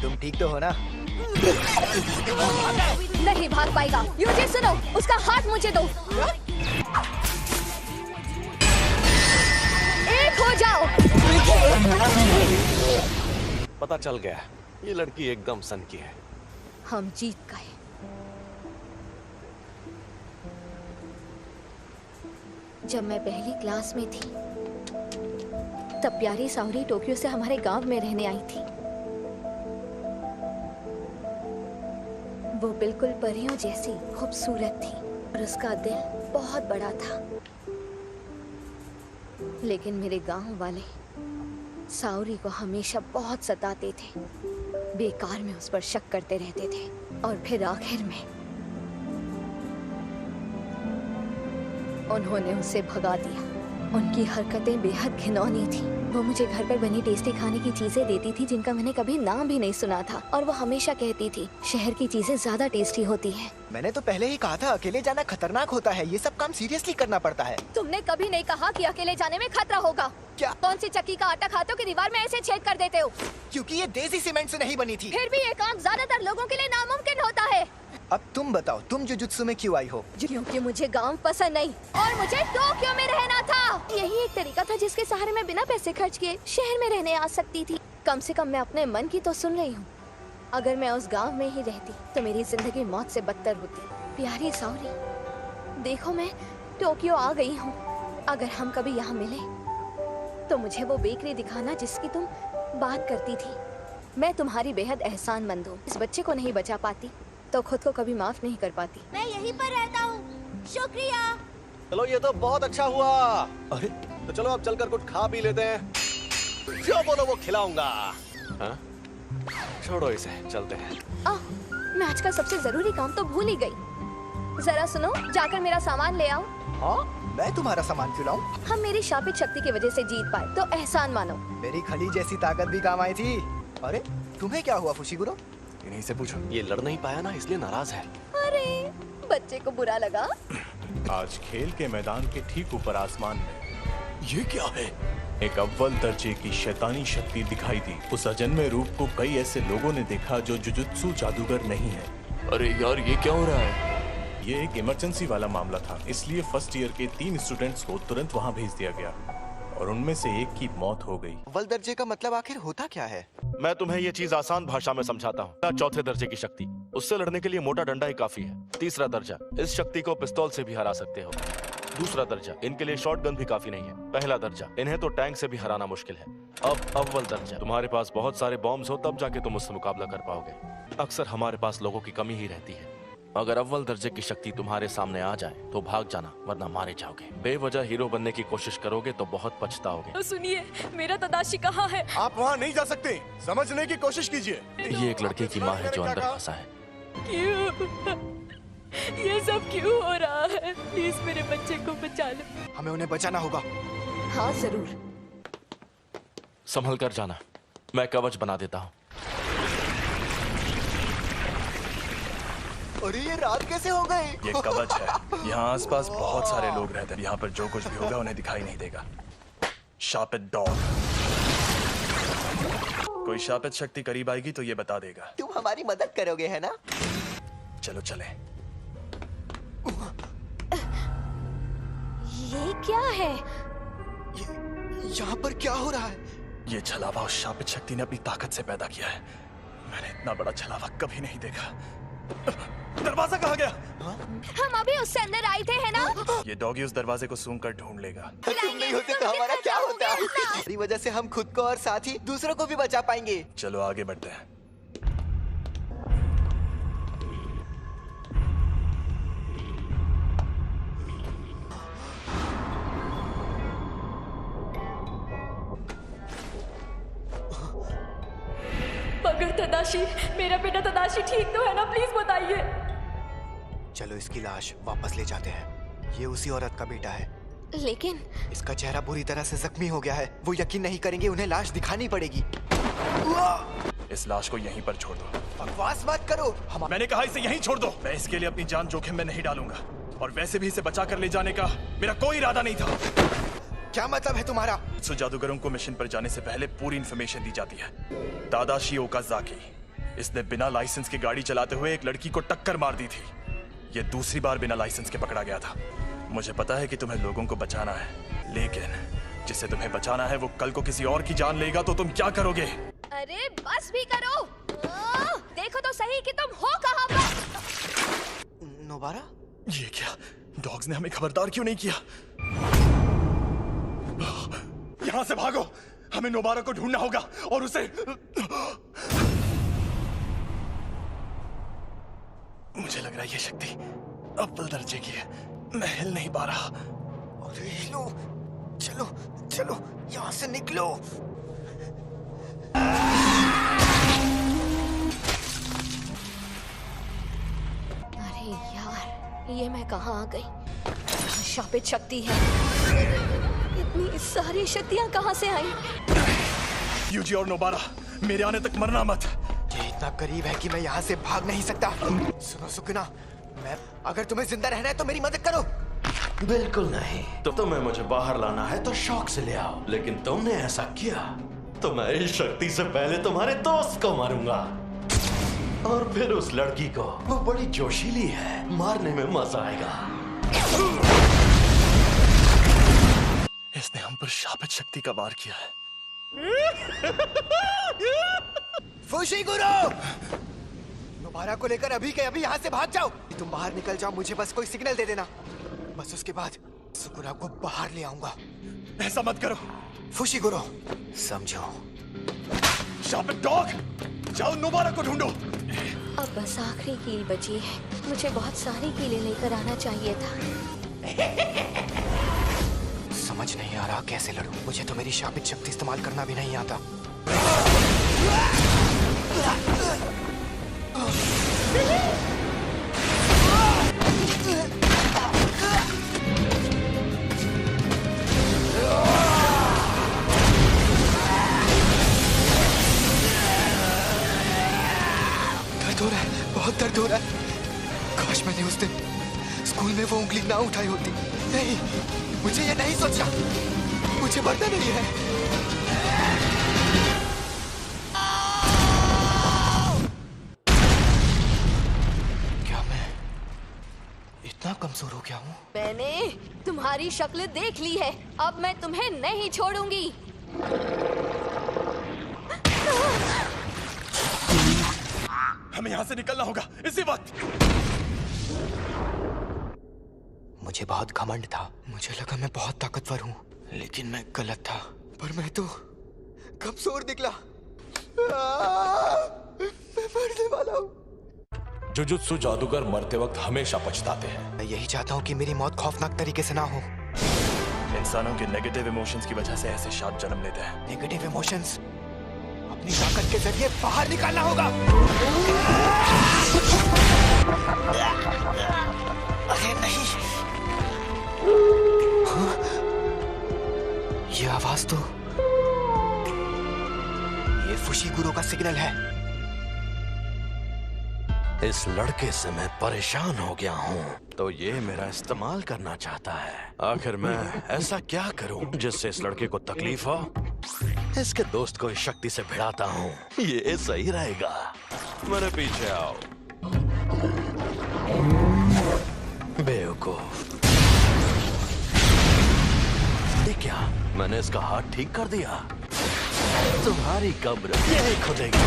तुम ठीक तो हो ना? नहीं भाग पाएगा। यूजी सुनो, उसका हाथ मुझे दो। एक हो जाओ। पता चल गया, ये लड़की एकदम सन की है। हम जीत गए। जब मैं पहली क्लास में थी तब प्यारी सावरी टोक्यो से हमारे गांव में रहने आई थी। वो बिल्कुल परियों जैसी खूबसूरत थी और उसका दिल बहुत बड़ा था। लेकिन मेरे गांव वाले सावरी को हमेशा बहुत सताते थे, बेकार में उस पर शक करते रहते थे और फिर आखिर में उन्होंने उसे भगा दिया। उनकी हरकतें बेहद घिनौनी थी। वो मुझे घर पर बनी टेस्टी खाने की चीजें देती थी जिनका मैंने कभी नाम भी नहीं सुना था, और वो हमेशा कहती थी शहर की चीजें ज्यादा टेस्टी होती हैं। मैंने तो पहले ही कहा था अकेले जाना खतरनाक होता है, ये सब काम सीरियसली करना पड़ता है। तुमने कभी नहीं कहा कि अकेले जाने में खतरा होगा। क्या? कौन सी चक्की का आटा खाते हो कि दीवार में ऐसे छेद कर देते हो? क्योंकि ये देसी सीमेंट से नहीं बनी थी। फिर भी ये काम ज्यादातर लोगों के लिए नामुमकिन होता है। अब तुम बताओ, तुम जुजुत्सु में क्यों आई हो? क्योंकि मुझे गांव पसंद नहीं और मुझे टोक्यो में रहना था। यही एक तरीका था जिसके सहारे मैं बिना पैसे खर्च किए शहर में रहने आ सकती थी। कम से कम मैं अपने मन की तो सुन रही हूँ। अगर मैं उस गांव में ही रहती तो मेरी जिंदगी मौत से बदतर होती। प्यारी सावरी, देखो मैं टोक्यो आ गई हूँ। अगर हम कभी यहाँ मिले तो मुझे वो बेकरी दिखाना जिसकी तुम बात करती थी। मैं तुम्हारी बेहद एहसानमंद हूँ। इस बच्चे को नहीं बचा पाती तो खुद को कभी माफ नहीं कर पाती। मैं यहीं पर रहता हूँ, शुक्रिया। चलो ये तो बहुत अच्छा हुआ। अरे तो चलो अब चलकर कुछ खा पी लेते हैं। जो बोलो वो खिलाऊंगा। हाँ? छोड़ो इसे, चलते हैं। मैं आज का सबसे जरूरी काम तो भूल ही गई। जरा सुनो, जाकर मेरा सामान ले आओ। हाँ? मैं तुम्हारा सामान क्यों लाऊं? हम मेरी शापित शक्ति की वजह से जीत पाए तो एहसान मानो। मेरी खली जैसी ताकत भी काम आई थी। अरे तुम्हें क्या हुआ फुशिगुरो? इन्हीं से पूछो। ये लड़ नहीं पाया ना, इसलिए नाराज है। अरे बच्चे को बुरा लगा। आज खेल के मैदान के ठीक ऊपर आसमान में ये क्या है? एक अव्वल दर्जे की शैतानी शक्ति दिखाई दी। उस अजन्मे रूप को कई ऐसे लोगों ने देखा जो जुजुत्सु जादूगर नहीं है। अरे यार, ये क्या हो रहा है? ये एक इमरजेंसी वाला मामला था, इसलिए फर्स्ट ईयर के 3 स्टूडेंट्स को तुरंत वहाँ भेज दिया गया और उनमें से एक की मौत हो गई। अव्वल दर्जे का मतलब आखिर होता क्या है? मैं तुम्हें ये चीज आसान भाषा में समझाता हूँ। चौथे दर्जे की शक्ति, उससे लड़ने के लिए मोटा डंडा ही काफी है। तीसरा दर्जा, इस शक्ति को पिस्तौल से भी हरा सकते हो। दूसरा दर्जा, इनके लिए शॉटगन भी काफी नहीं है। पहला दर्जा, इन्हें तो टैंक से भी हराना मुश्किल है। अब अव्वल दर्जा, तुम्हारे पास बहुत सारे बॉम्ब्स हो तब जाके तुम उससे मुकाबला कर पाओगे। अक्सर हमारे पास लोगों की कमी ही रहती है। अगर अव्वल दर्जे की शक्ति तुम्हारे सामने आ जाए तो भाग जाना, वरना मारे जाओगे। बेवजह हीरो बनने की कोशिश करोगे तो बहुत पछताओगे। सुनिए, मेरा तदाशी कहाँ है? आप वहाँ नहीं जा सकते, समझने की कोशिश कीजिए। ये एक लड़के की माँ है जो अंदर फंसा है। क्यों? ये सब क्यों हो रहा है? प्लीज मेरे बच्चे को बचा लो। हमें उन्हें बचाना होगा। हाँ जरूर। संभल कर जाना, मैं कवच बना देता हूँ। अरे ये रात कैसे हो गई? ये कवच है। यहाँ आसपास बहुत सारे लोग रहते हैं। यहाँ पर जो कुछ भी होगा उन्हें दिखाई नहीं देगा। शापित डॉग। कोई शापित शक्ति करीब आएगी तो ये बता देगा। तुम हमारी मदद करोगे है ना? चलो चले। ये क्या है? यहाँ पर क्या हो रहा है? ये छलावा उस शापित शक्ति ने अपनी ताकत से पैदा किया है। मैंने इतना बड़ा छलावा कभी नहीं देखा। दरवाजा कहाँ गया? हम अभी उससे अंदर आए थे है ना? ये डॉगी उस दरवाजे को सूंघ कर ढूंढ लेगा। तुम नहीं होते तो हमारा क्या होता? हमारी वजह से हम खुद को और साथ ही दूसरों को भी बचा पाएंगे। चलो आगे बढ़ते हैं। जादूगर तदाशी, मेरा बेटा तदाशी ठीक तो है ना? प्लीज बताइए। चलो इसकी लाश वापस ले जाते हैं। ये उसी औरत का बेटा है। लेकिन इसका चेहरा बुरी तरह से जख्मी हो गया है। वो यकीन नहीं करेंगे, उन्हें लाश दिखानी पड़ेगी। इस लाश को यहीं पर छोड़ दो। बकवास मत करो। मैंने कहा इसे यहीं छोड़ दो। मैं इसके लिए अपनी जान जोखिम में नहीं डालूंगा, और वैसे भी इसे बचा कर ले जाने का मेरा कोई इरादा नहीं था। क्या मतलब है तुम्हारा? सो जादूगरों को मिशन पर जाने से पहले पूरी इंफॉर्मेशन दी जाती है। तादाशी ओकाज़ाकी, इसने बिना लाइसेंस की गाड़ी चलाते हुए एक लड़की को टक्कर मार दी थी। ये दूसरी बार बिना लाइसेंस के पकड़ा गया था। मुझे पता है कि तुम्हें लोगों को बचाना है, लेकिन जिसे तुम्हें बचाना है वो कल को किसी और की जान लेगा तो तुम क्या करोगे? अरे बस भी करो। देखो तो सही कि तुम हो कहाँ पर। नोबारा? ये क्या? डॉग्स ने हमें खबरदार क्यों नहीं किया? यहां से भागो। हमें नोबारा को ढूंढना होगा और उसे। मुझे लग रहा है ये शक्ति अव्वल दर्जे की है। मैं हिल नहीं पा रहा। अरे हिलो। चलो चलो यहां से निकलो। अरे यार, ये मैं कहाँ आ गई? शापित शक्ति है। इतनी सारी शक्तियाँ कहाँ से आई? यूजी और नोबारा, मेरे आने तक मरना मत। ये इतना करीब है कि मैं यहाँ से भाग नहीं सकता। सुनो सुकुना, अगर तुम्हें जिंदा रहना है तो मेरी मदद करो। बिल्कुल नहीं। तो तुम्हें मुझे बाहर लाना है तो शौक से ले आओ, लेकिन तुमने ऐसा किया तो मैं इस शक्ति से पहले तुम्हारे दोस्त को मारूंगा, और फिर उस लड़की को। वो बड़ी जोशीली है, मारने में मजा आएगा। इसने हम पर शापित शक्ति का वार किया है। फुशिगुरो! नोबारा को लेकर अभी के अभी यहाँ से भाग जाओ। तुम बाहर निकल जाओ, मुझे बस कोई सिग्नल दे देना। बस उसके बाद सुकुना को बाहर ले आऊंगा। ऐसा मत करो फुशिगुरो, समझो। शापित डॉग, जाओ नोबारा को ढूंढो। अब बस आखिरी कील बची है। मुझे बहुत सारी कीलें लेकर आना चाहिए था। समझ नहीं आ रहा कैसे लड़ूं। मुझे तो मेरी शापित शक्ति इस्तेमाल करना भी नहीं आता। दर्द हो रहा है, बहुत दर्द हो रहा है। काश मैंने उस दिन स्कूल में वो उंगली ना उठाई होती। नहीं, मुझे ये नहीं सोचना। मुझे मरना नहीं है। क्या मैं इतना कमजोर हो गया हूँ? मैंने तुम्हारी शक्ल देख ली है। अब मैं तुम्हें नहीं छोड़ूंगी। हमें यहाँ से निकलना होगा इसी वक्त। मुझे बहुत घमंड था। मुझे लगा मैं बहुत ताकतवर हूँ, लेकिन मैं गलत था। पर मैं तो कमजोर निकला। मैं मरने वाला हूँ। जुजुत्सु जादूगर मरते वक्त हमेशा पछताते हैं। मैं यही चाहता हूँ कि मेरी मौत खौफनाक तरीके से ना हो। इंसानों के नेगेटिव इमोशंस की वजह से ऐसे शाप जन्म लेते हैं। नेगेटिव इमोशंस अपनी ताकत के जरिए बाहर निकालना होगा। अरे नहीं, हाँ? ये आवाज तो ये फुशिगुरो का सिग्नल है। इस लड़के से मैं परेशान हो गया हूँ, तो ये मेरा इस्तेमाल करना चाहता है। आखिर मैं ऐसा क्या करूँ जिससे इस लड़के को तकलीफ हो? इसके दोस्त को इस शक्ति से भिड़ाता हूँ, ये सही रहेगा। मेरे पीछे आओ बेवकूफ। ये क्या, मैंने इसका हाथ ठीक कर दिया? तुम्हारी कब्र यही खुदेगी।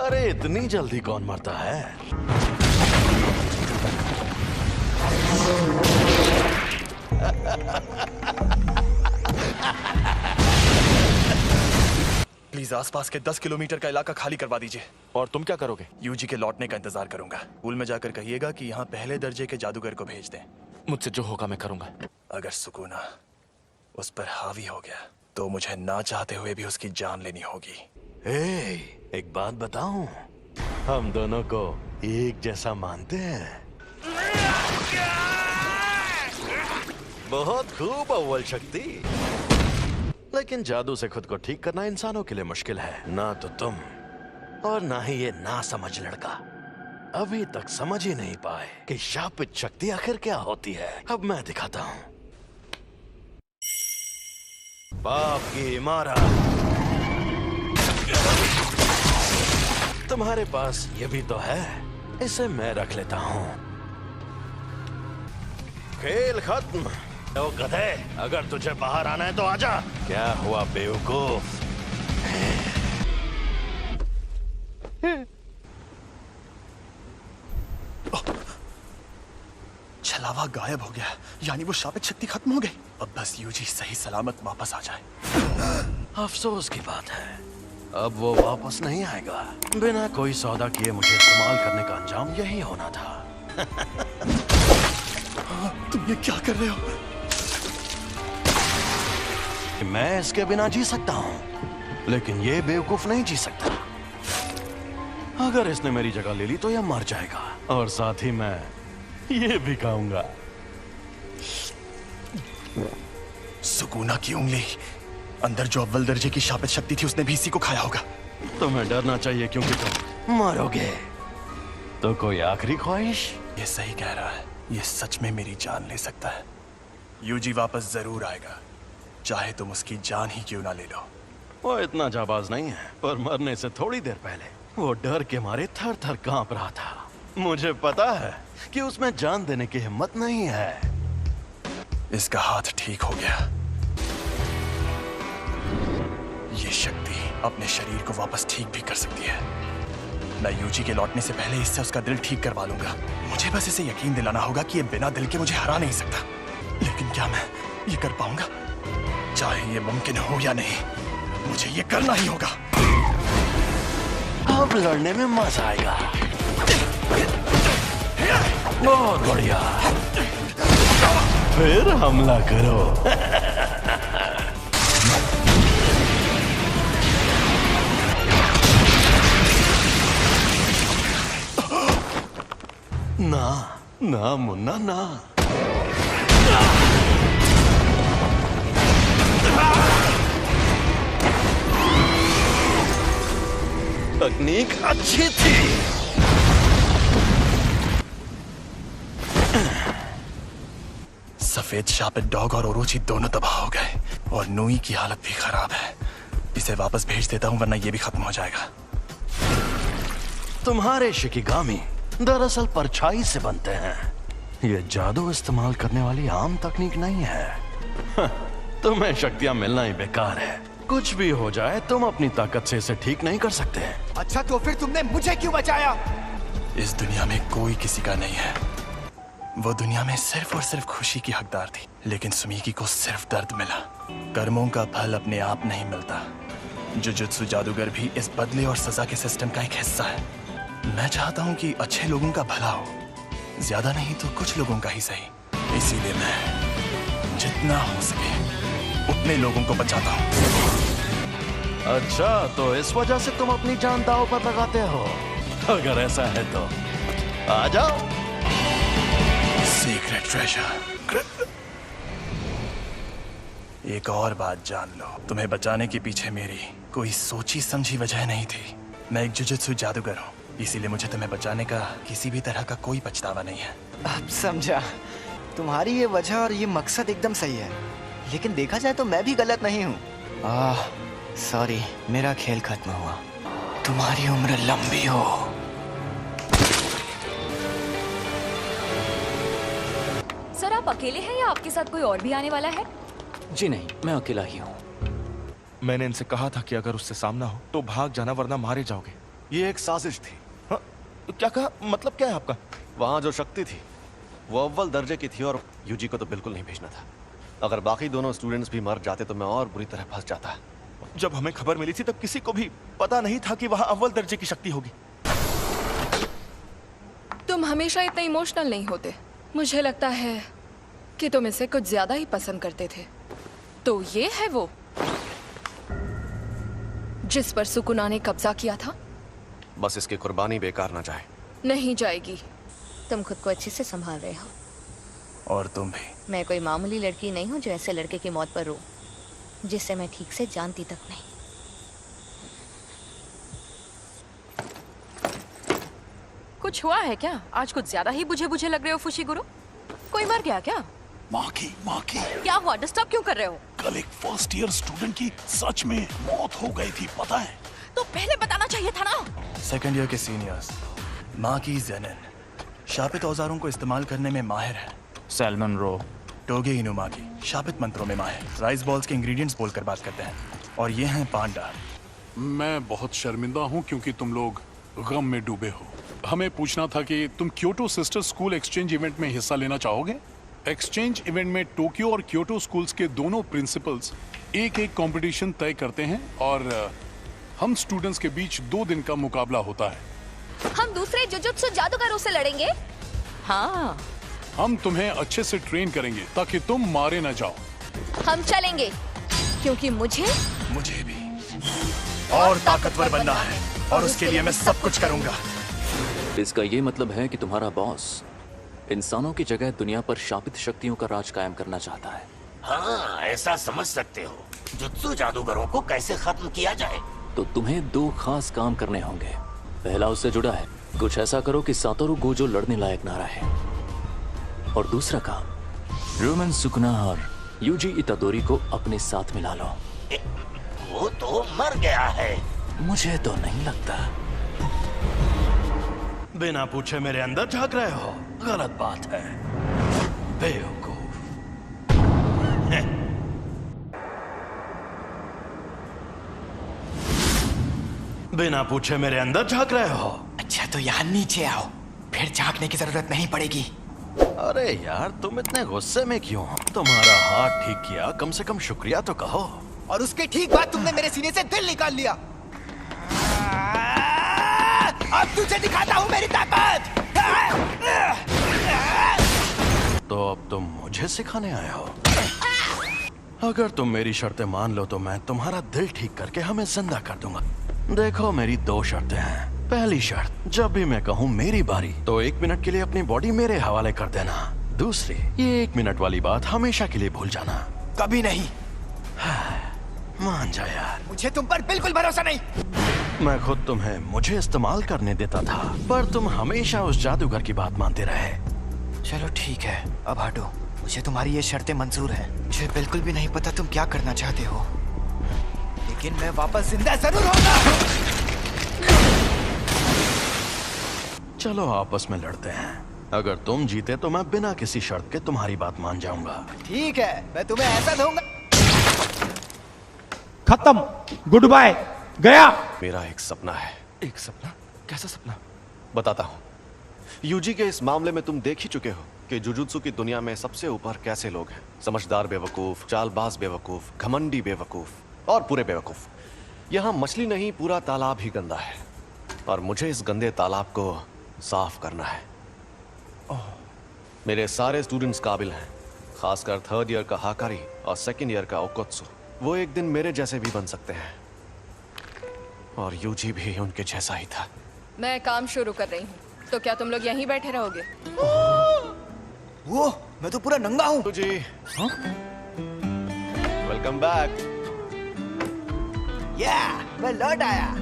अरे इतनी जल्दी कौन मरता है? प्लीज आसपास के 10 किलोमीटर का इलाका खाली करवा दीजिए। और तुम क्या करोगे? यूजी के लौटने का इंतजार करूंगा। स्कूल में जाकर कहिएगा कि यहाँ पहले दर्जे के जादूगर को भेज दें। मुझसे जो होगा मैं करूंगा। अगर सुकूना उस पर हावी हो गया तो मुझे ना चाहते हुए भी उसकी जान लेनी होगी। एक बात बताऊं, हम दोनों को एक जैसा मानते हैं। बहुत खूब अव्वल शक्ति, लेकिन जादू से खुद को ठीक करना इंसानों के लिए मुश्किल है। ना तो तुम और ना ही ये ना समझ लड़का अभी तक समझ ही नहीं पाए कि शापित शक्ति आखिर क्या होती है। अब मैं दिखाता हूं। पाप की इमारत। तुम्हारे पास ये भी तो है, इसे मैं रख लेता हूं। खेल खत्म। तो गधे, अगर तुझे बाहर आना है तो आजा। क्या हुआ बेवकूफ? छलावा गायब हो गया, यानी वो शापित शक्ति खत्म हो गई। अब बस यूजी सही सलामत वापस आ जाए। अफसोस की बात है, अब वो वापस नहीं आएगा। बिना कोई सौदा किए मुझे इस्तेमाल करने का अंजाम यही होना था। तुम ये क्या कर रहे हो? मैं इसके बिना जी सकता हूं, लेकिन ये बेवकूफ नहीं जी सकता। अगर इसने मेरी जगह ले ली तो यह मर जाएगा, और साथ ही मैं ये भी खाऊंगा। सुकूना की उंगली, अंदर जो अव्वल दर्जे की शापित शक्ति थी उसने भी इसी को खाया होगा। तुम्हें डरना चाहिए क्योंकि तुम मरोगे। तो कोई आखिरी ख्वाहिश? ये सही कह रहा है, ये सच में मेरी जान ले सकता है। यूजी वापस जरूर आएगा, चाहे तुम उसकी जान ही क्यों ना ले लो। वो इतना जाबाज नहीं है, पर मरने से थोड़ी देर पहले वो डर के मारे थर थर कांप रहा था। मुझे पता है कि उसमें जान देने की हिम्मत नहीं है। इसका हाथ ठीक हो गया। ये शक्ति अपने शरीर को वापस ठीक भी कर सकती है। मैं यूजी के लौटने से पहले इससे उसका दिल ठीक करवा लूंगा। मुझे बस इसे यकीन दिलाना होगा कि ये बिना दिल के मुझे हरा नहीं सकता। लेकिन क्या मैं ये कर पाऊंगा? चाहे ये मुमकिन हो या नहीं, मुझे ये करना ही होगा। अब लड़ने में मजा आएगा। बहुत बढ़िया, फिर हमला करो। ना ना मुन्ना ना। तकनीक अच्छी थी। सफेद शापित डॉग और ओरोची दोनों तबाह हो गए, और नूई की हालत भी खराब है। इसे वापस भेज देता हूं, वरना ये भी खत्म हो जाएगा। तुम्हारे शिकिगामी दरअसल परछाई से बनते हैं। ये जादू इस्तेमाल करने वाली आम तकनीक नहीं है। तुम्हें शक्तियां मिलना ही बेकार है। कुछ भी हो जाए, तुम अपनी ताकत से इसे ठीक नहीं कर सकते। अच्छा, तो फिर तुमने मुझे क्यों बचाया? इस दुनिया में कोई किसी का नहीं है। वो दुनिया में सिर्फ और सिर्फ खुशी की हकदार थी, लेकिन सुमीकी को सिर्फ दर्द मिला। कर्मों का फल अपने आप नहीं मिलता। जुजुत्सु जादूगर भी इस बदले और सजा के सिस्टम का एक हिस्सा है। मैं चाहता हूँ कि अच्छे लोगों का भला हो, ज्यादा नहीं तो कुछ लोगों का ही सही। इसीलिए मैं जितना हो सके उतने लोगों को बचाता हूँ। अच्छा, तो इस वजह से तुम अपनी जान दांव पर लगाते हो? अगर ऐसा है तो आ जाओ। Secret treasure. एक और बात जान लो, तुम्हें बचाने के पीछे मेरी कोई सोची समझी वजह नहीं थी। मैं एक जुजुत्सु जादूगर हूँ, इसीलिए मुझे तुम्हें बचाने का किसी भी तरह का कोई पछतावा नहीं है। अब समझा। तुम्हारी ये वजह और ये मकसद एकदम सही है, लेकिन देखा जाए तो मैं भी गलत नहीं हूँ। सॉरी, मेरा खेल खत्म हुआ। तुम्हारी उम्र लंबी हो। सर, आप अकेले हैं या आपके साथ कोई और भी आने वाला है? जी नहीं, मैं अकेला ही हूँ। मैंने इनसे कहा था कि अगर उससे सामना हो तो भाग जाना, वरना मारे जाओगे। ये एक साजिश थी। हाँ? क्या कहा? मतलब क्या है आपका? वहां जो शक्ति थी वो अव्वल दर्जे की थी, और यूजी को तो बिल्कुल नहीं भेजना था। अगर बाकी दोनों स्टूडेंट्स भी मर जाते तो मैं और बुरी तरह फंस जाता। जब हमें खबर मिली थी तब किसी को भी पता नहीं था कि वहां अव्वल दर्जे की शक्ति होगी। तुम हमेशा इतने इमोशनल नहीं होते। मुझे लगता है कि तुम इसे कुछ ज्यादा ही पसंद करते थे। तो ये है वो जिस पर सुकुना ने कब्जा किया था? बस इसकी कुर्बानी बेकार ना जाए। नहीं जाएगी। तुम खुद को अच्छे से संभाल रहे हो। और तुम भी। मैं कोई मामूली लड़की नहीं हूँ जो ऐसे लड़के की मौत पर रो, जिसे मैं ठीक से जानती तक नहीं। कुछ हुआ है क्या? आज कुछ ज्यादा ही बुझे बुझे लग रहे हो फुशिगुरु। कोई मर गया क्या? माँ की क्या हुआ? डिस्टर्ब क्यों कर रहे हो? कल एक फर्स्ट ईयर स्टूडेंट की सच में मौत हो गई थी, पता है? तो पहले बताना चाहिए था ना। सेकंड ईयर के सीनियर्स माँ की जेनिन शापित औजारों को इस्तेमाल करने में माहिर है। सैल्मन रो टोगे इनुमागी शापित मंत्रों में माहिर, राइस बॉल्स के इंग्रेडिएंट्स बोलकर बात करते हैं। और ये हैं पांडा। मैं बहुत शर्मिंदा हूँ क्योंकि तुम लोग गम में डूबे हो। हमें पूछना था कि तुम Kyoto sister school exchange event में हिस्सा लेना चाहोगे? एक्सचेंज इवेंट में टोक्यो और क्योटो स्कूल्स के दोनों प्रिंसिपल्स एक एक कंपटीशन तय करते हैं और हम स्टूडेंट्स के बीच 2 दिन का मुकाबला होता है। हम दूसरे जुजुत्सु जादूगरों से लड़ेंगे। हाँ, हम तुम्हें अच्छे से ट्रेन करेंगे ताकि तुम मारे न जाओ। हम चलेंगे क्योंकि मुझे भी और ताकतवर बनना है और उसके लिए मैं सब कुछ करूंगा। इसका ये मतलब है कि तुम्हारा बॉस इंसानों की जगह दुनिया पर शापित शक्तियों का राज कायम करना चाहता है। हाँ, ऐसा समझ सकते हो। जुत्सु जादूगरों को कैसे खत्म किया जाए? तो तुम्हें 2 खास काम करने होंगे। पहला उससे जुड़ा है, कुछ ऐसा करो कि सातोरु गोजो लड़ने लायक ना रहे। और दूसरा काम, रोमन सुकुना और यूजी इतादोरी को अपने साथ मिला लो। वो तो मर गया है। मुझे तो नहीं लगता। बिना पूछे मेरे अंदर झांक रहे हो, गलत बात है, बेवकूफ। बिना पूछे मेरे अंदर झांक रहे हो। अच्छा तो यहाँ नीचे आओ, फिर झांकने की जरूरत नहीं पड़ेगी। अरे यार तुम इतने गुस्से में क्यों? तुम्हारा हाथ ठीक किया, कम से कम शुक्रिया तो कहो। और उसके ठीक बाद तुमने मेरे सीने से दिल निकाल लिया। अब तुझे दिखाता हूँ मेरी ताकत। तो अब तुम मुझे सिखाने आए हो? अगर तुम मेरी शर्तें मान लो तो मैं तुम्हारा दिल ठीक करके हमें जिंदा कर दूंगा। देखो मेरी 2 शर्तें हैं। पहली शर्त, जब भी मैं कहूँ मेरी बारी तो 1 मिनट के लिए अपनी बॉडी मेरे हवाले कर देना। दूसरी, ये 1 मिनट वाली बात हमेशा के लिए भूल जाना। कभी नहीं। मान जा यार। मुझे तुम पर बिल्कुल भरोसा नहीं। मैं खुद तुम्हें मुझे इस्तेमाल करने देता था, पर तुम हमेशा उस जादूगर की बात मानते रहे। चलो ठीक है, अब हटो। मुझे तुम्हारी ये शर्तें मंजूर हैं। मुझे बिल्कुल भी नहीं पता तुम क्या करना चाहते हो, लेकिन मैं वापस जिंदा जरूर होगा। चलो आपस में लड़ते हैं। अगर तुम जीते तो मैं बिना किसी शर्त के तुम्हारी बात मान जाऊंगा। ठीक है, मैं तुम्हें ऐसा दूंगा। खत्म, गुड बाय, गया। मेरा एक सपना है। एक सपना? कैसा सपना? बताता हूँ। यूजी के इस मामले में तुम देख ही चुके हो कि जुजुत्सु की दुनिया में सबसे ऊपर कैसे लोग हैं। समझदार बेवकूफ, चालबाज बेवकूफ, घमंडी बेवकूफ और पूरे बेवकूफ। यहाँ मछली नहीं, पूरा तालाब ही गंदा है और मुझे इस गंदे तालाब को साफ करना है। मेरे सारे स्टूडेंट्स काबिल हैं, खासकर 3rd ईयर का हाकारी और 2nd ईयर का ओकोत्सु। वो एक दिन मेरे जैसे भी बन सकते हैं और यूजी भी उनके जैसा ही था। मैं काम शुरू कर रही हूँ, तो क्या तुम लोग यहीं बैठे रहोगे? वो मैं तो पूरा नंगा हूँ। जी वेलकम बैक। मैं लौट आया।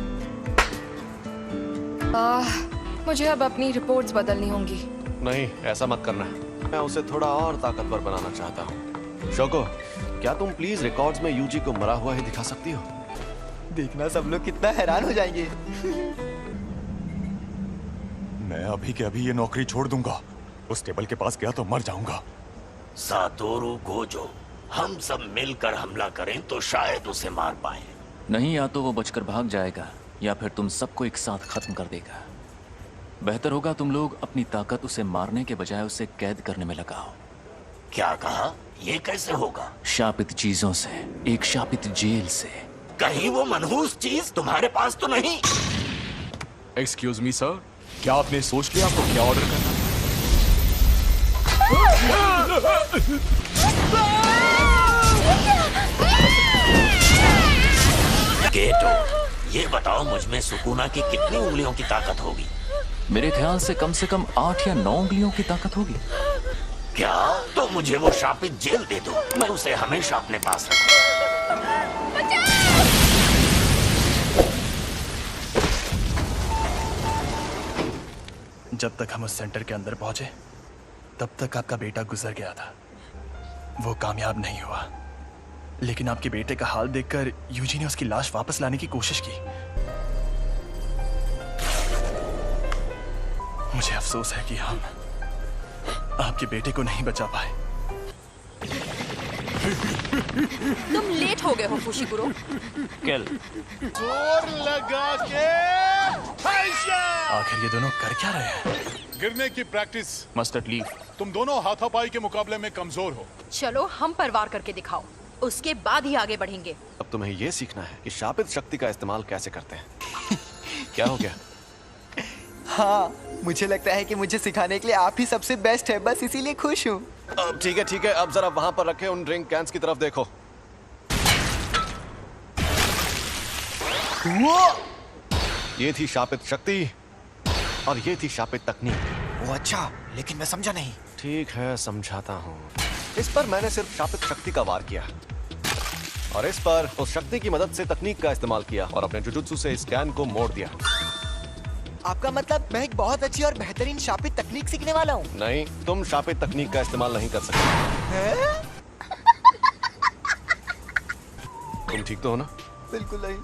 मुझे अब अपनी रिपोर्ट्स बदलनी होंगी। नहीं, ऐसा मत करना। मैं उसे थोड़ा और ताकतवर बनाना चाहता हूँ। शोको, क्या तुम प्लीज रिकॉर्ड्स में यूजी को मरा हुआ ही दिखा सकती हो? देखना सब लोग कितना हैरान हो जाएंगे। मैं अभी के अभी ये नौकरी छोड़ दूंगा। उस टेबल के पास गया तो मर जाऊंगा। सातोरु गोजो, हम सब मिलकर हमला करें तो शायद उसे मार पाए। नहीं, या तो वो बचकर भाग जाएगा या फिर तुम सबको एक साथ खत्म कर देगा। बेहतर होगा तुम लोग अपनी ताकत उसे मारने के बजाय उसे कैद करने में लगाओ। क्या कहा? ये कैसे होगा? शापित चीजों से, एक शापित जेल से। कहीं वो मनहूस चीज तुम्हारे पास तो नहीं? एक्सक्यूज मी सर, क्या आपने सोच लिया आपको क्या ऑर्डर करना? गेटो, ये बताओ मुझ में सुकूना की कितनी उंगलियों की ताकत होगी? मेरे ख्याल से कम 8 या 9 उंगलियों की ताकत होगी। क्या? तो मुझे वो शापित जेल दे दो, मैं उसे हमेशा अपने पास रखूं। जब तक हम उस सेंटर के अंदर पहुंचे तब तक आपका बेटा गुजर गया था। वो कामयाब नहीं हुआ, लेकिन आपके बेटे का हाल देखकर यूजी ने उसकी लाश वापस लाने की कोशिश की। मुझे अफसोस है कि हम आपके बेटे को नहीं बचा पाए। तुम लेट हो गए हो फुशिगुरो। कल जोर लगा के आखिर ये दोनों कर क्या रहे हैं? गिरने की प्रैक्टिस। Mustard leaf. तुम दोनों हाथापाई के मुकाबले में कमजोर हो। चलो हम पर वार करके दिखाओ, उसके बाद ही आगे बढ़ेंगे। अब तुम्हें ये सीखना है कि शापित शक्ति का इस्तेमाल कैसे करते हैं। क्या हो गया? हाँ, मुझे लगता है कि मुझे सिखाने के लिए आप ही सबसे बेस्ट है, बस इसीलिए खुश हूँ। अब ठीक है, अब जरा वहां पर रखे उन ड्रिंक कैंस की तरफ देखो। ये थी शापित शक्ति और ये थी शापित तकनीक। वो अच्छा, लेकिन मैं समझा नहीं। ठीक है, समझाता हूँ। इस पर मैंने सिर्फ शापित शक्ति का वार किया और इस पर उस शक्ति की मदद से तकनीक का इस्तेमाल किया और अपने जुजुत्सु से इस कैन को मोड़ दिया। आपका मतलब मैं एक बहुत अच्छी और बेहतरीन शापित तकनीक सीखने वाला हूँ? नहीं, तुम शापित तकनीक का इस्तेमाल नहीं कर सकते। तुम ठीक तो हो ना? बिल्कुल नहीं,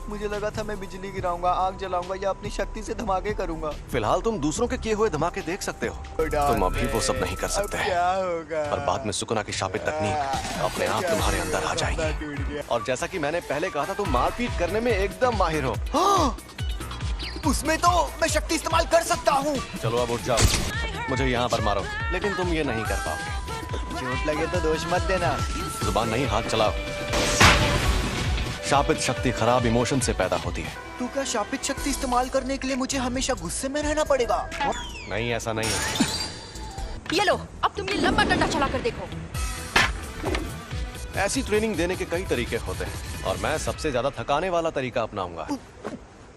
मुझे लगा था मैं बिजली गिराऊंगा, आग जलाऊंगा या अपनी शक्ति से धमाके करूंगा। फिलहाल तुम दूसरों के किए हुए धमाके देख सकते हो, तुम अभी वो सब नहीं कर सकते। क्या होगा? पर बाद में सुकुना की शापित तकनीक अपने आप तुम्हारे अंदर आ जाएगी। और जैसा कि मैंने पहले कहा था, तुम मारपीट करने में एकदम माहिर हो। उसमें तो मैं शक्ति इस्तेमाल कर सकता हूँ। चलो अब उठ जाओ, मुझे यहाँ पर मारो, लेकिन तुम ये नहीं कर पाओगे। चोट लगे तो दोष मत देना। जुबान नहीं, हाथ चलाओ। शापित शक्ति खराब इमोशन से पैदा होती है। तो क्या शापित शक्ति इस्तेमाल करने के लिए मुझे हमेशा गुस्से में रहना पड़ेगा? नहीं, ऐसा नहीं है। ये लो, अब तुम ये लंबा डंडा चला कर देखो। ऐसी ट्रेनिंग देने के कई तरीके होते हैं और मैं सबसे ज्यादा थकाने वाला तरीका अपनाऊंगा।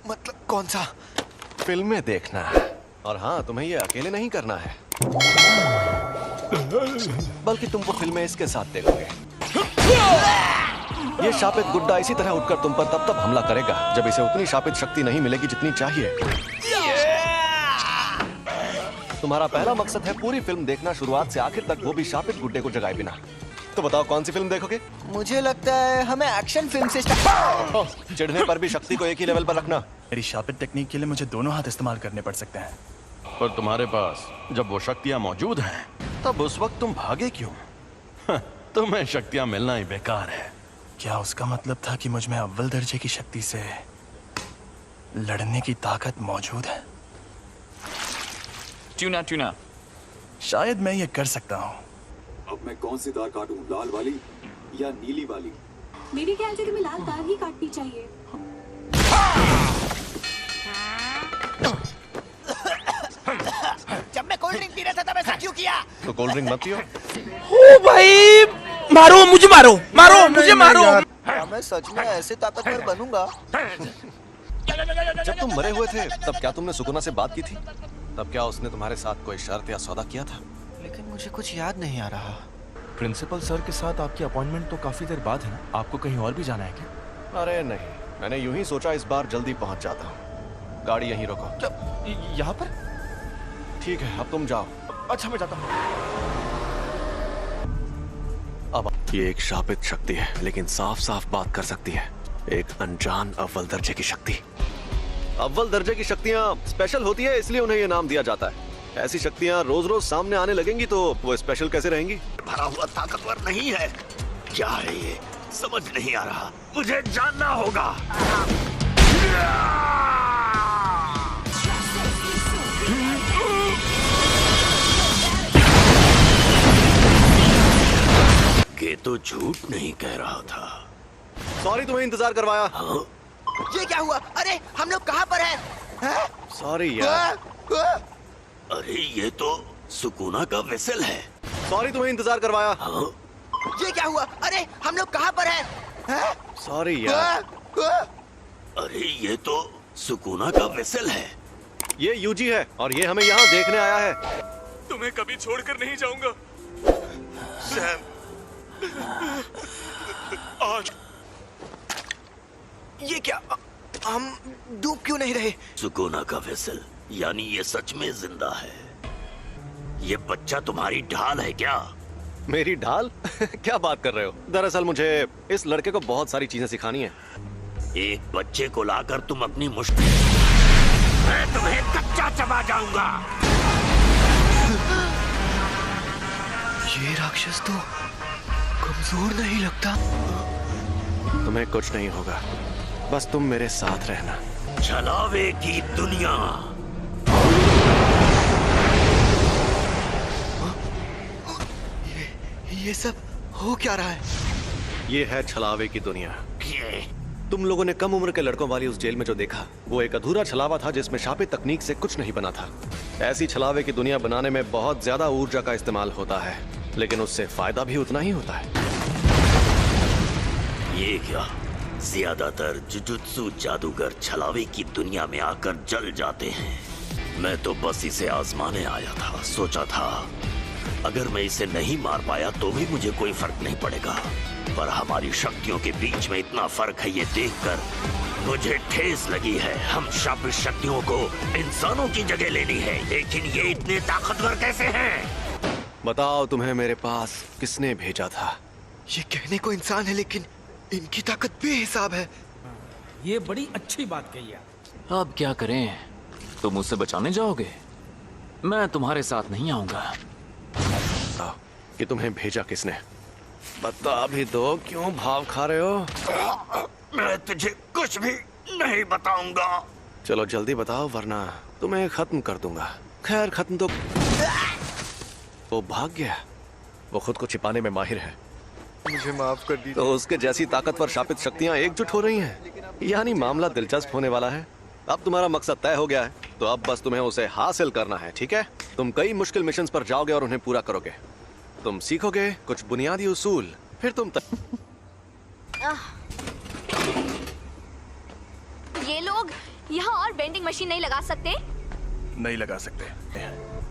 मतलब कौन सा? फिल्में देखना। और हाँ, तुम्हें ये अकेले नहीं करना है, बल्कि तुम वो फिल्में इसके साथ देखोगे। ये शापित गुड्डा इसी तरह उठकर तुम पर तब हमला करेगा जब इसे उतनी शापित शक्ति नहीं मिलेगी जितनी चाहिए। तुम्हारा पहला मकसद है पूरी फिल्म देखना, शुरुआत से आखिर तक, वो भी शापित गुड्डे को जगाए बिना। तो बताओ कौन सी फिल्म देखोगे? मुझे लगता है हमें एक्शन फिल्म से स्टार्ट। चिढ़ने पर भी शक्ति को एक ही लेवल पर रखना। मेरी शापित टेक्निक के लिए मुझे दोनों हाथ इस्तेमाल करने पड़ सकते हैं। पर तुम्हारे पास जब वो शक्तियां मौजूद हैं, तब उस वक्त तुम भागे क्यों? तुम्हें शक्तियां मिलना ही बेकार है। क्या उसका मतलब था कि मुझ में अव्वल दर्जे की शक्ति से लड़ने की ताकत मौजूद है? ट्यूना। शायद मैं ये कर सकता हूँ। अब मैं कौन सी तार काटूं, लाल वाली या नीली वाली? मेरे ख्याल से तुम्हें लाल तार ही काटनी चाहिए। जब मैं कोल्ड ड्रिंक पी रहा था तब ऐसा क्यों किया? तो कोल्ड ड्रिंक मत पियो। ओ भाई, मारो मुझे, मारो मुझे, मारो। मैं सच में ऐसे ताकतवर बनूंगा। जब तुम मरे हुए थे तब क्या तुमने सुकुना से बात की थी? तब क्या उसने तुम्हारे साथ कोई शर्त या सौदा किया था? लेकिन मुझे कुछ याद नहीं आ रहा। प्रिंसिपल सर के साथ आपकी अपॉइंटमेंट तो काफी देर बाद है ना? आपको कहीं और भी जाना है क्या? अरे नहीं, मैंने यूं ही सोचा इस बार जल्दी पहुंच जाता हूँ। गाड़ी यहीं रोको। यहाँ पर? ठीक है, अब तुम जाओ। अच्छा, मैं जाता हूँ। अब ये एक शापित शक्ति है, लेकिन साफ साफ बात कर सकती है। एक अनजान अव्वल दर्जे की शक्ति। अव्वल दर्जे की शक्तियाँ स्पेशल होती है, इसलिए उन्हें ये नाम दिया जाता है। ऐसी शक्तियाँ रोज रोज सामने आने लगेंगी तो वो स्पेशल कैसे रहेंगी? भरा हुआ ताकतवर नहीं है। क्या है ये? समझ नहीं आ रहा, मुझे जानना होगा। ये तो झूठ नहीं कह रहा था। सॉरी तुम्हें इंतजार करवाया। ये क्या हुआ? अरे हम लोग कहाँ पर हैं? सॉरी यार। अरे ये तो सुकुना का वेसल है। सॉरी तुम्हें इंतजार करवाया। ये क्या हुआ? अरे हम लोग कहाँ पर हैं? सॉरी यार। अरे ये तो सुकूना का वेसल है। ये यूजी है और ये हमें यहाँ देखने आया है। तुम्हें कभी छोड़कर नहीं जाऊंगा सैम। आज ये क्या? हम डूब क्यों नहीं रहे? सुकूना का वेसल, यानी ये सच में जिंदा है। ये बच्चा तुम्हारी ढाल है क्या? मेरी ढाल? क्या बात कर रहे हो? दरअसल मुझे इस लड़के को बहुत सारी चीजें सिखानी है। एक बच्चे को लाकर तुम अपनी मुश्किल, मैं तुम्हें कच्चा चबा जाऊंगा। ये राक्षस तो कमजोर नहीं लगता। तुम्हें कुछ नहीं होगा, बस तुम मेरे साथ रहना। छलावे की दुनिया। ये सब हो क्या रहा है? ये है छलावे की दुनिया। तुम लोगों ने कम उम्र के लड़कों वाली उस जेल में जो देखा, वो एक अधूरा छलावा था जिसमें शापित तकनीक से कुछ नहीं बना था। ऐसी छलावे की दुनिया बनाने में बहुत ज्यादा ऊर्जा का इस्तेमाल होता है, लेकिन उससे फायदा भी उतना ही होता है। ये क्या? ज्यादातर जुजुत्सु जादूगर छलावे की दुनिया में आकर जल जाते हैं। मैं तो बस इसे आजमाने आया था। सोचा था अगर मैं इसे नहीं मार पाया तो भी मुझे कोई फर्क नहीं पड़ेगा, पर हमारी शक्तियों के बीच में इतना फर्क है, ये देखकर मुझे ठेस लगी है। हम शापित शक्तियों को इंसानों की जगह लेनी है, लेकिन ये इतने ताकतवर कैसे हैं? बताओ तुम्हें मेरे पास किसने भेजा था? ये कहने को इंसान है, लेकिन इनकी ताकत बेहिसाब है। ये बड़ी अच्छी बात कही है। अब क्या करें? तुम उससे बचाने जाओगे? मैं तुम्हारे साथ नहीं आऊंगा। कि तुम्हें भेजा किसने? बता भी दो, क्यों भाव खा रहे हो? मैं तुझे कुछ भी नहीं बताऊंगा। चलो जल्दी बताओ, वरना तुम्हें खत्म कर दूंगा। खैर खत्म तो वो भाग गया। वो खुद को छिपाने में माहिर है। मुझे माफ कर दीजिए। तो उसके जैसी ताकतवर शापित शक्तियां एकजुट हो रही हैं। यानी मामला दिलचस्प होने वाला है। अब तुम्हारा मकसद तय हो गया है, तो अब बस तुम्हें उसे हासिल करना है, ठीक है? तुम कई मुश्किल मिशंस पर जाओगे और उन्हें पूरा करोगे। तुम सीखोगे कुछ बुनियादी उसूल, फिर तुम ये लोग यहाँ और बेंडिंग मशीन नहीं लगा सकते? नहीं लगा सकते।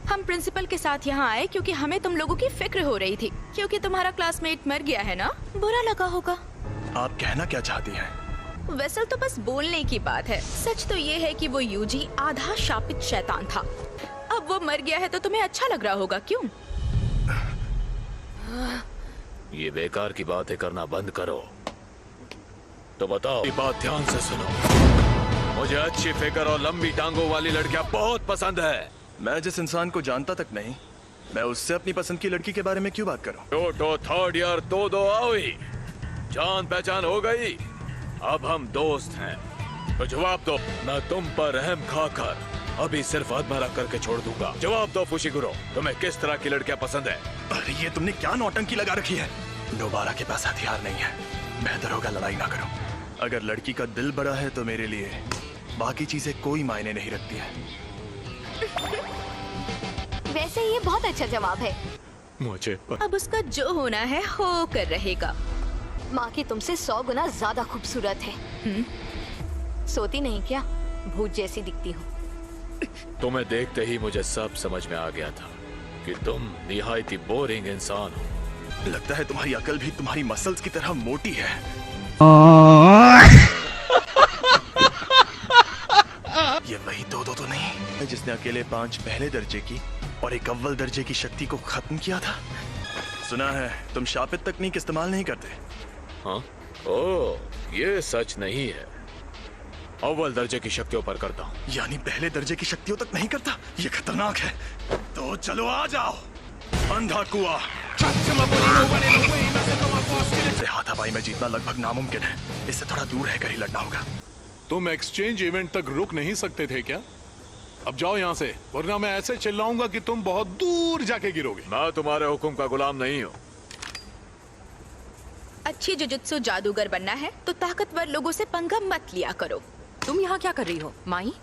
हम प्रिंसिपल के साथ यहाँ आए क्योंकि हमें तुम लोगों की फिक्र हो रही थी, क्योंकि तुम्हारा क्लासमेट मर गया है ना? बुरा लगा होगा। आप कहना क्या चाहती हैं? वेसल तो बस बोलने की बात है। सच तो ये है कि वो यूजी आधा शापित शैतान था। अब वो मर गया है तो तुम्हें अच्छा लग रहा होगा, क्यों? ये बेकार की बातें करना बंद करो। तो बताओ, ये बात ध्यान से सुनो। मुझे अच्छी फिगर और लंबी टांगों वाली लड़कियां बहुत पसंद है। मैं जिस इंसान को जानता तक नहीं, मैं उससे अपनी पसंद की लड़की के बारे में क्यों बात करूं? टोटो थर्ड ईयर दो आओ, जान पहचान हो गई। अब हम दोस्त हैं, तो जवाब दो। मैं तुम पर रहम खाकर अभी सिर्फ आत्मा करके छोड़ दूंगा। जवाब दो फुशिगुरो, तुम्हें किस तरह की लड़कियां पसंद है? अरे ये तुमने क्या नौटंकी लगा रखी है? नोबारा के पास हथियार नहीं है। बेहतर होगा लड़ाई ना करो। अगर लड़की का दिल बड़ा है तो मेरे लिए बाकी चीजें कोई मायने नहीं रखती है। वैसे ये बहुत अच्छा जवाब है। मुझे अब उसका जो होना है हो कर रहेगा। माँ की तुमसे 100 गुना ज्यादा खूबसूरत है। सोती नहीं क्या? भूत जैसी दिखती हो। तुम्हें देखते ही मुझे सब समझ में आ गया था कि तुम निहायत ही बोरिंग इंसान हो। लगता है तुम्हारी अकल भी तुम्हारी मसल्स की तरह मोटी है। ये वही दो तो नहीं जिसने अकेले 5 पहले दर्जे की और एक अव्वल दर्जे की शक्ति को खत्म किया था। सुना है तुम शापित तकनीक इस्तेमाल नहीं करते। हाँ? ओह, ये सच नहीं है। अव्वल दर्जे की शक्तियों पर करता हूँ। यानी पहले दर्जे की शक्तियों तक नहीं करता? ये खतरनाक है। तो चलो आ जाओ। अंधा कुआं। हाथापाई में जीतना लगभग नामुमकिन है। इससे थोड़ा दूर रहकर ही लड़ना होगा। तुम एक्सचेंज इवेंट तक रुक नहीं सकते थे क्या? अब जाओ यहाँ से, वरना मैं ऐसे चिल्लाऊंगा कि तुम बहुत दूर जाके गिरोगे। मैं तुम्हारे हुक्म का गुलाम नहीं हूँ। अच्छी जुजुत्सु जादूगर बनना है तो ताकतवर लोगों से पंगा मत लिया करो। तुम यहाँ क्या कर रही हो माई?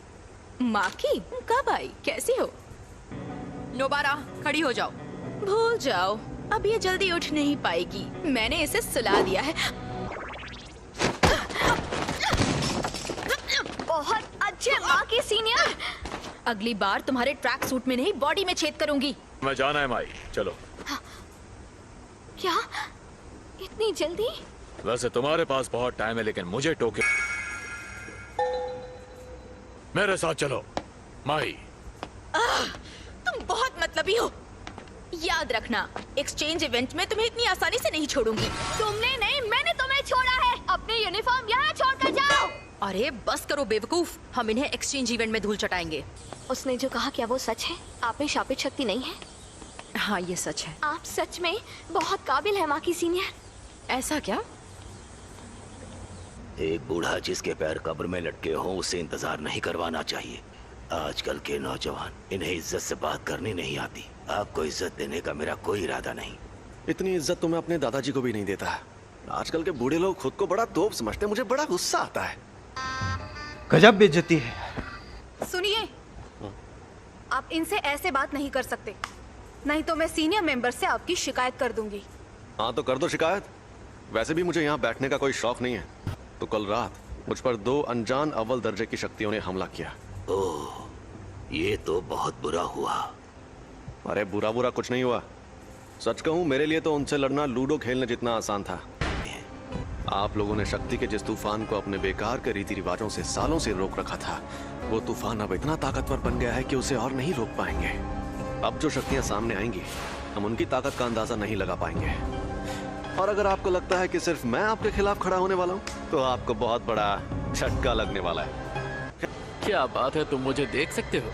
माँ की? कब आई? कैसी हो? नोबारा, खड़ी हो जाओ। भूल जाओ, अब ये जल्दी उठ नहीं पाएगी। मैंने इसे सुला दिया है। अच्छे माँ की सीनियर, अगली बार तुम्हारे ट्रैक सूट में नहीं बॉडी में छेद करूंगी। मैं जाना है माई, चलो। क्या इतनी जल्दी? वैसे तुम्हारे पास बहुत टाइम है, लेकिन मुझे टोक्यो मेरे साथ चलो माई। तुम बहुत मतलबी हो। याद रखना, एक्सचेंज इवेंट में तुम्हें इतनी आसानी से नहीं छोड़ूंगी। तुमने नहीं, मैंने तुम्हें छोड़ा है। अपनी यूनिफॉर्म यहाँ छोड़कर जाओ। अरे बस करो बेवकूफ, हम इन्हें एक्सचेंज इवेंट में धूल चटाएंगे। उसने जो कहा क्या वो सच है? आप में शापित शक्ति नहीं है? हाँ ये सच है। आप सच में बहुत काबिल है माँ की सीनियर। ऐसा क्या? एक बूढ़ा जिसके पैर कब्र में लटके हों उसे इंतजार नहीं करवाना चाहिए। आजकल के नौजवान, इन्हें इज्जत से बात करनी नहीं आती। आपको इज्जत देने का मेरा कोई इरादा नहीं। इतनी इज्जत तो मैं अपने दादाजी को भी नहीं देता। आजकल के बूढ़े लोग खुद को बड़ा तोप समझते हैं, मुझे बड़ा गुस्सा आता है। गजब बेइज्जती है। सुनिए, आप इनसे ऐसे बात नहीं कर सकते, नहीं तो मैं सीनियर मेंबर से आपकी शिकायत कर दूंगी। हाँ तो कर दो शिकायत। वैसे भी मुझे यहाँ बैठने का कोई शौक नहीं है। तो कल रात मुझ पर 2 अनजान अव्वल दर्जे की शक्तियों ने हमला किया। ओह, ये तो बहुत बुरा हुआ। अरे बुरा बुरा कुछ नहीं हुआ। सच कहूँ मेरे लिए तो उनसे लड़ना लूडो खेलने जितना आसान था। आप लोगों ने शक्ति के जिस तूफान को अपने बेकार के रीति रिवाजों से सालों से रोक रखा था, वो तूफान अब इतना ताकतवर बन गया है कि उसे और नहीं रोक पाएंगे। अब जो शक्तियां सामने आएंगी, हम उनकी ताकत का अंदाजा नहीं लगा पाएंगे। और अगर आपको लगता है कि सिर्फ मैं आपके खिलाफ खड़ा होने वाला हूँ, तो आपको बहुत बड़ा झटका लगने वाला है। क्या बात है, तुम मुझे देख सकते हो?